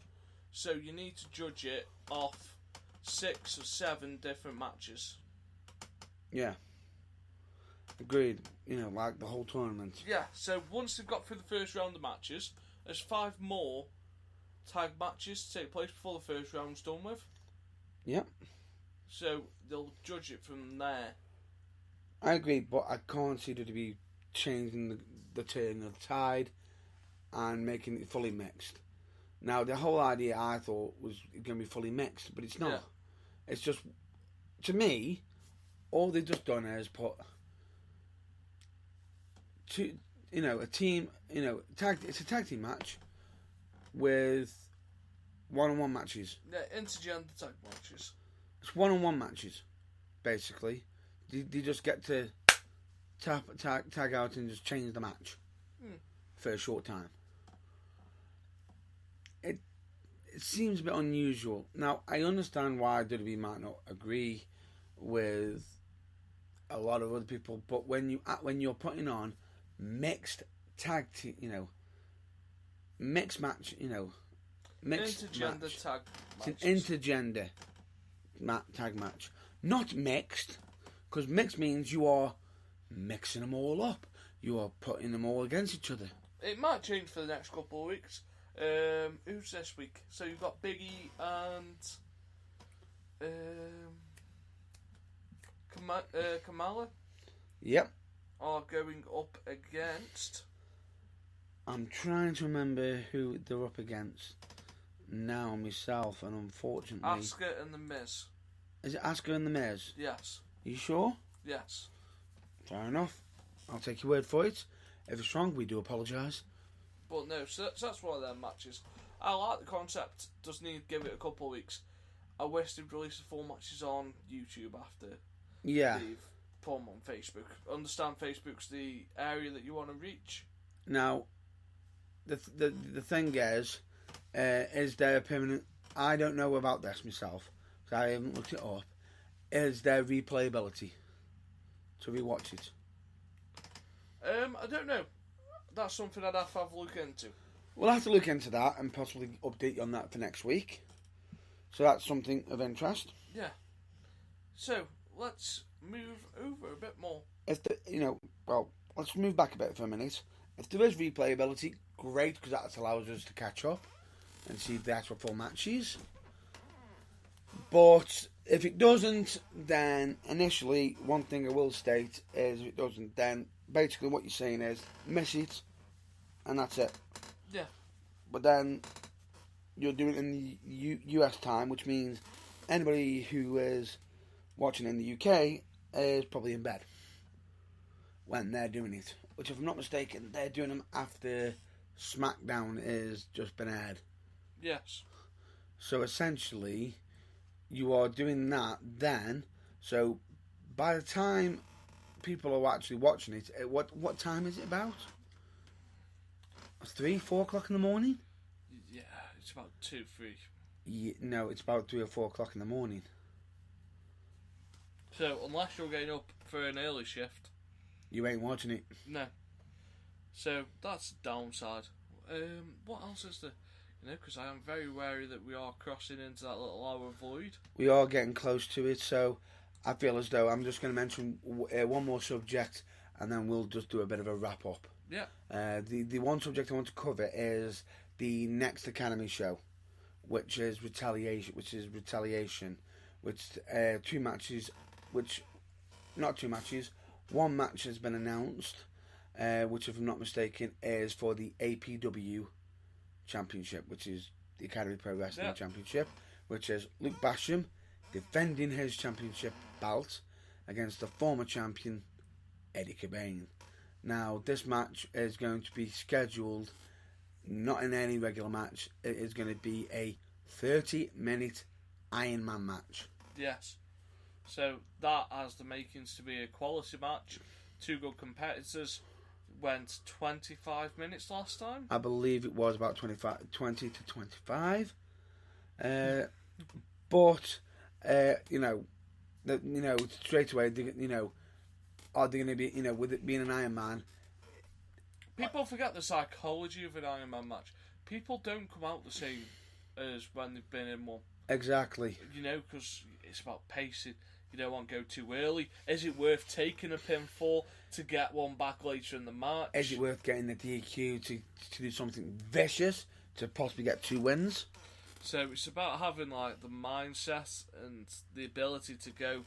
Speaker 2: So you need to judge it off 6 or 7 different matches.
Speaker 1: Yeah. Agreed. You know, like the whole tournament.
Speaker 2: Yeah, so once they've got through the first round of matches, there's 5 more tag matches to take place before the first round's done with.
Speaker 1: Yep.
Speaker 2: So they'll judge it from there.
Speaker 1: I agree, but I can't see that to be changing the turn of the tide and making it fully mixed. Now, the whole idea I thought was going to be fully mixed, but it's not.
Speaker 2: Yeah.
Speaker 1: It's just, to me, all they've just done is put a team, it's a tag team match with one-on-one matches.
Speaker 2: Yeah, intergender tag matches.
Speaker 1: It's one-on-one matches, basically. They just get to tag out and just change the match for a short time. It seems a bit unusual. Now, I understand why WWE might not agree with a lot of other people, but when you're putting on mixed tag team, mixed match, mixed
Speaker 2: Intergender
Speaker 1: match.
Speaker 2: tag
Speaker 1: It's an
Speaker 2: matches.
Speaker 1: intergender tag match, not mixed, because mixed means you are mixing them all up. You are putting them all against each other.
Speaker 2: It might change for the next couple of weeks. Who's this week? So you've got Biggie and Kamala
Speaker 1: Yep.
Speaker 2: are going up against.
Speaker 1: I'm trying to remember who they're up against now myself, and unfortunately,
Speaker 2: Asuka and The Miz.
Speaker 1: is it Asuka and the Miz?
Speaker 2: Yes.
Speaker 1: Are you sure?
Speaker 2: Yes.
Speaker 1: Fair enough. I'll take your word for it. If it's wrong, we do apologise.
Speaker 2: But no, so that's one of them matches. I like the concept. Just need to give it a couple of weeks. I wish they'd release the full matches on YouTube after
Speaker 1: Yeah.
Speaker 2: they've put them on Facebook. Understand Facebook's the area that you want to reach.
Speaker 1: Now, the thing is there a permanent? I don't know about this myself, so I haven't looked it up. Is there replayability to rewatch it?
Speaker 2: I don't know. That's something I'd have to have a look into.
Speaker 1: We'll have to look into that and possibly update you on that for next week. So that's something of interest.
Speaker 2: Yeah. So let's move over a bit more.
Speaker 1: If let's move back a bit for a minute. If there is replayability, great, because that allows us to catch up and see the actual full matches. But if it doesn't, then initially, one thing I will state is if it doesn't, then basically what you're saying is miss it, and that's it.
Speaker 2: Yeah.
Speaker 1: But then you're doing it in the US time, which means anybody who is watching in the UK is probably in bed when they're doing it. Which, if I'm not mistaken, they're doing them after SmackDown is just been aired.
Speaker 2: Yes.
Speaker 1: So essentially, you are doing that then. So by the time people are actually watching it, what time is it about? 3, 4 o'clock in the morning?
Speaker 2: Yeah, it's about 2, 3.
Speaker 1: No, it's about 3 or 4 o'clock in the morning.
Speaker 2: So unless you're getting up for an early shift,
Speaker 1: You ain't watching it.
Speaker 2: no. So that's the downside. What else is there? You know, because I am very wary that we are crossing into that little hour void.
Speaker 1: We are getting close to it, so I feel as though I'm just going to mention one more subject, and then we'll just do a bit of a wrap up.
Speaker 2: Yeah.
Speaker 1: The one subject I want to cover is the next Academy show, which is Retaliation. Two matches, not two matches. One match has been announced, which, if I'm not mistaken, is for the APW Championship, which is the Academy Pro Wrestling Championship, which is Luke Basham defending his championship belt against the former champion Eddie Cobain. Now, this match is going to be scheduled not in any regular match. It is going to be a 30-minute Iron Man match.
Speaker 2: Yes. So that has the makings to be a quality match. Two good competitors. Went 25 minutes last time.
Speaker 1: I believe it was about 20 to 25. But straight away, are they going to be, with it being an Iron Man?
Speaker 2: People forget the psychology of an Iron Man match. People don't come out the same as when they've been in one.
Speaker 1: Exactly.
Speaker 2: Because it's about pacing. You don't want to go too early. Is it worth taking a pinfall to get one back later in the match?
Speaker 1: Is it worth getting the DQ to do something vicious to possibly get 2 wins?
Speaker 2: So it's about having like the mindset and the ability to go.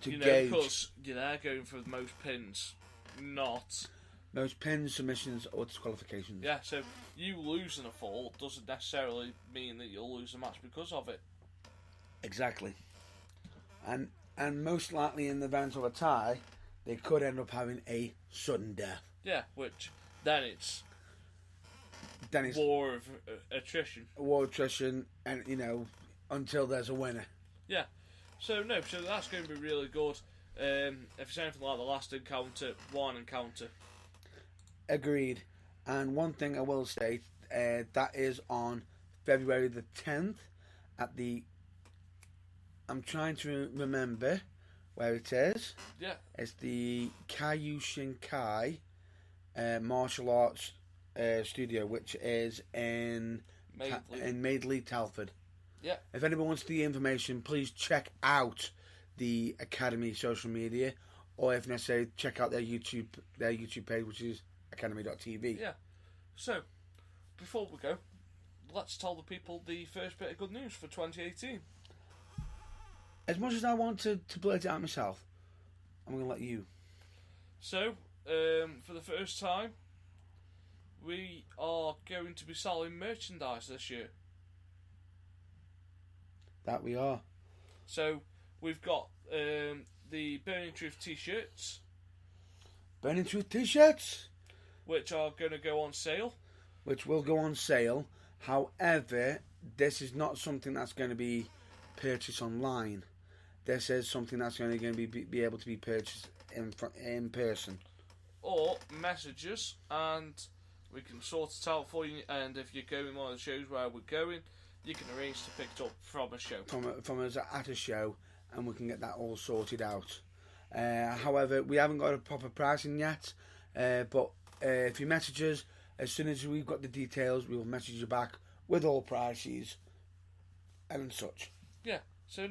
Speaker 1: Gauge.
Speaker 2: Because they're going for the most pins, not
Speaker 1: most pins, submissions, or disqualifications.
Speaker 2: Yeah. So you losing a fall doesn't necessarily mean that you'll lose a match because of it.
Speaker 1: Exactly. And most likely in the event of a tie, they could end up having a sudden death.
Speaker 2: Yeah, which then it's war of attrition.
Speaker 1: War of attrition, and until there's a winner.
Speaker 2: Yeah. So that's going to be really good. If it's anything like the last encounter, one encounter.
Speaker 1: Agreed. And one thing I will state, that is on February the 10th at the... I'm trying to remember where it is.
Speaker 2: Yeah.
Speaker 1: It's the Kyokushinkai martial arts studio, which is in Madeley, Telford.
Speaker 2: Yeah.
Speaker 1: If anyone wants the information, please check out the Academy social media, or if necessary, check out their YouTube page, which is academy.tv.
Speaker 2: Yeah. So, before we go, let's tell the people the first bit of good news for 2018.
Speaker 1: As much as I want to blurt it out myself, I'm going to let you.
Speaker 2: So, for the first time, we are going to be selling merchandise this year.
Speaker 1: That we are.
Speaker 2: So, we've got the Burning Truth t-shirts.
Speaker 1: Burning Truth t-shirts!
Speaker 2: Which are going to go on sale.
Speaker 1: Which will go on sale. However, this is not something that's going to be purchased online. This is something that's going to be able to be purchased in person.
Speaker 2: Or messages, and we can sort it out for you. And if you're going one of the shows where we're going, you can arrange to pick it up from a show.
Speaker 1: From us at a show, and we can get that all sorted out. However, we haven't got a proper pricing yet, but if you message us, as soon as we've got the details, we will message you back with all prices and such.
Speaker 2: Yeah, so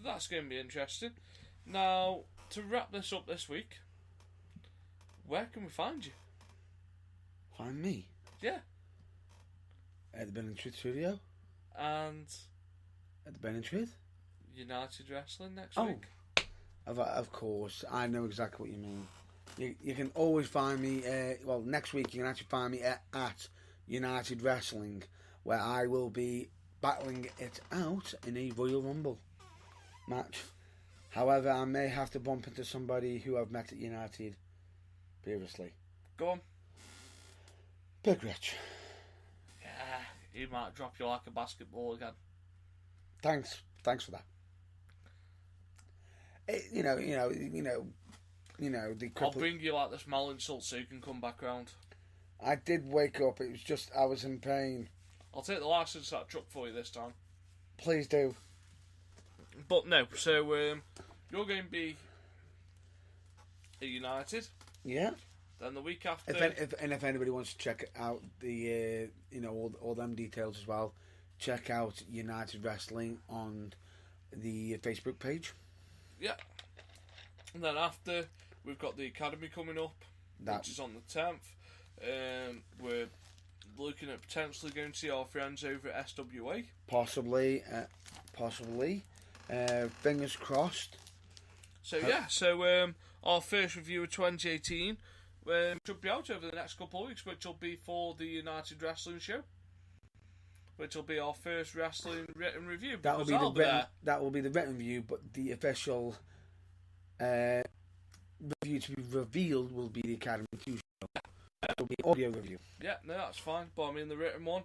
Speaker 2: that's going to be interesting. Now, to wrap this up this week, where can we find you?
Speaker 1: Find me?
Speaker 2: Yeah.
Speaker 1: At the Burning Truth Studio.
Speaker 2: And
Speaker 1: At the Burning Truth?
Speaker 2: United Wrestling next
Speaker 1: Oh.
Speaker 2: week.
Speaker 1: Of course, I know exactly what you mean. You can always find me, next week you can actually find me at United Wrestling, where I will be battling it out in a Royal Rumble match. However, I may have to bump into somebody who I've met at United previously.
Speaker 2: Go on.
Speaker 1: Big Rich.
Speaker 2: Yeah, he might drop you like a basketball again.
Speaker 1: Thanks for that. The
Speaker 2: I'll bring you like the small insult so you can come back round.
Speaker 1: I did wake up. It was just I was in pain.
Speaker 2: I'll take the license to that truck for you this time.
Speaker 1: Please do.
Speaker 2: But no, so you're going to be at United.
Speaker 1: Yeah.
Speaker 2: Then the week after.
Speaker 1: If anybody wants to check out the all them details as well, check out United Wrestling on the Facebook page.
Speaker 2: Yeah. And then after, we've got the Academy coming up, which is on the 10th. We're looking at potentially going to see our friends over at SWA.
Speaker 1: Possibly. Fingers crossed.
Speaker 2: So our first review of 2018 should be out over the next couple of weeks, which will be for the United Wrestling show, which will be our first wrestling written review.
Speaker 1: That will be the written review, but the official review to be revealed will be the Academy 2 show. That will be audio review.
Speaker 2: Yeah, no, that's fine. But I mean, the written one,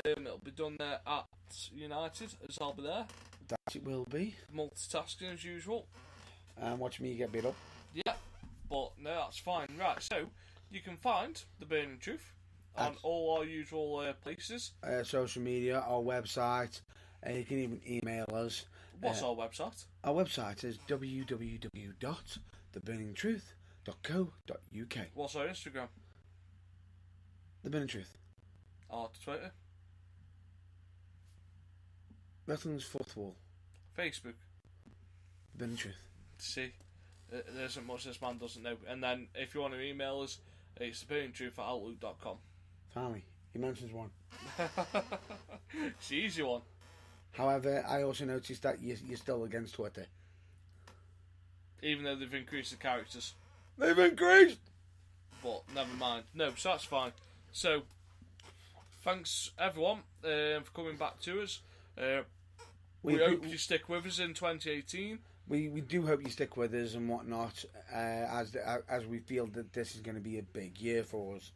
Speaker 2: it'll be done there at United, as I'll be there.
Speaker 1: That it will be.
Speaker 2: Multitasking as usual.
Speaker 1: And watch me get beat up.
Speaker 2: Yeah, but no, that's fine. Right, so you can find The Burning Truth on all our usual places.
Speaker 1: Social media, our website. You can even email us.
Speaker 2: What's our website?
Speaker 1: Our website is www.theburningtruth.co.uk.
Speaker 2: What's our Instagram?
Speaker 1: The Burning Truth.
Speaker 2: Our Twitter?
Speaker 1: Wrestling's Fourth Wall.
Speaker 2: Facebook?
Speaker 1: The Burning Truth.
Speaker 2: See, there isn't much this man doesn't know. And then if you want to email us, it's theburningtruth@outlook.com.
Speaker 1: Finally, he mentions one.
Speaker 2: It's the easy one.
Speaker 1: However, I also noticed that you're still against Twitter.
Speaker 2: Even though they've increased the characters.
Speaker 1: They've increased!
Speaker 2: But never mind. No, so that's fine. So, thanks everyone for coming back to us. We hope you stick with us in 2018.
Speaker 1: We do hope you stick with us and whatnot, as we feel that this is going to be a big year for us,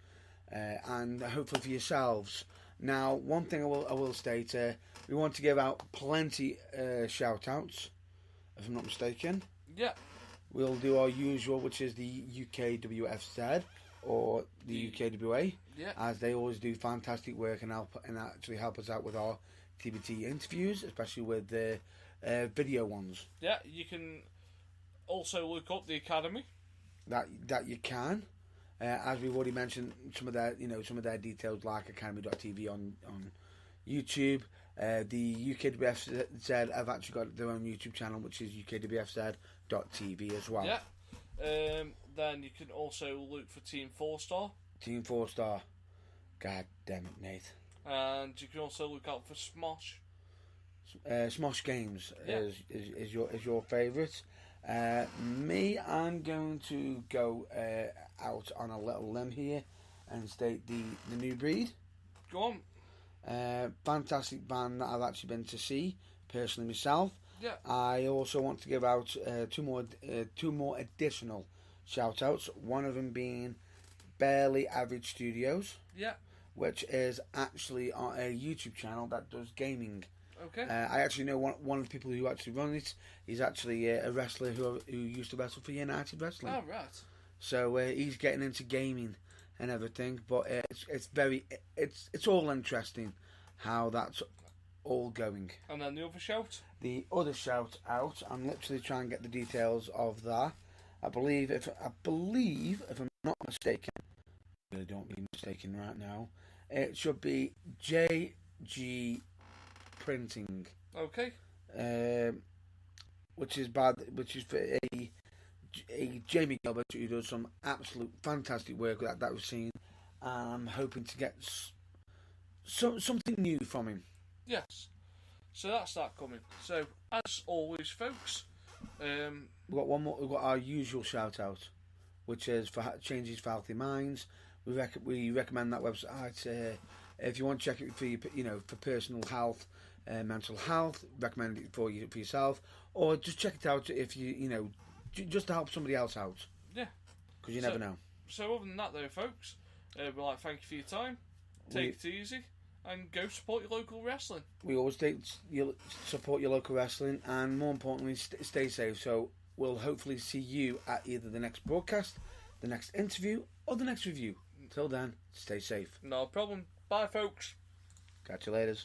Speaker 1: and hopefully for yourselves. Now, one thing I will state, we want to give out plenty shout outs, if I'm not mistaken.
Speaker 2: Yeah.
Speaker 1: We'll do our usual, which is the UKWFZ or the UKWA, as they always do fantastic work and actually help us out with our TBT interviews, especially with the video ones.
Speaker 2: Yeah, you can also look up the Academy.
Speaker 1: That you can, as we've already mentioned, some of their details like Academy.tv on YouTube. The UKWFZ have actually got their own YouTube channel, which is UKWFZ.tv as well.
Speaker 2: Yeah. Then you can also look for Team 4-Star.
Speaker 1: Team 4-Star. God damn it, Nate.
Speaker 2: And you can also look out for Smosh.
Speaker 1: Smosh Games is your favourite. Me, I'm going to go out on a little limb here and state the New Breed.
Speaker 2: Go on.
Speaker 1: Fantastic band that I've actually been to see personally myself.
Speaker 2: Yeah.
Speaker 1: I also want to give out two more additional shout outs. One of them being Barely Average Studios.
Speaker 2: Yeah.
Speaker 1: Which is actually on a YouTube channel that does gaming.
Speaker 2: Okay.
Speaker 1: I actually know one of the people who actually run it. He's actually a wrestler who used to wrestle for United Wrestling.
Speaker 2: Oh, right.
Speaker 1: So he's getting into gaming and everything, but it's all interesting how that's all going.
Speaker 2: And then the other shout?
Speaker 1: The other shout out, I'm literally trying to get the details of that. I believe if I'm not mistaken, I really don't be mistaken right now. It should be JG Printing.
Speaker 2: Okay.
Speaker 1: Which is for a Jamie Gilbert who does some absolute fantastic work that we've seen. I'm hoping to get something new from him.
Speaker 2: Yes. So that's that coming. So as always, folks,
Speaker 1: We've got one more. We've got our usual shout out, which is for Changes for Healthy Minds. We recommend that website if you want to check it for for personal health, mental health. Recommend it for yourself, or just check it out if just to help somebody else out.
Speaker 2: Yeah,
Speaker 1: because you never know.
Speaker 2: So other than that, though, folks, we'd like to thank you for your time. Take it easy and go support your local wrestling.
Speaker 1: We always support your local wrestling, and more importantly, stay safe. So we'll hopefully see you at either the next broadcast, the next interview, or the next review. Till then, stay safe.
Speaker 2: No problem. Bye, folks.
Speaker 1: Catch you later.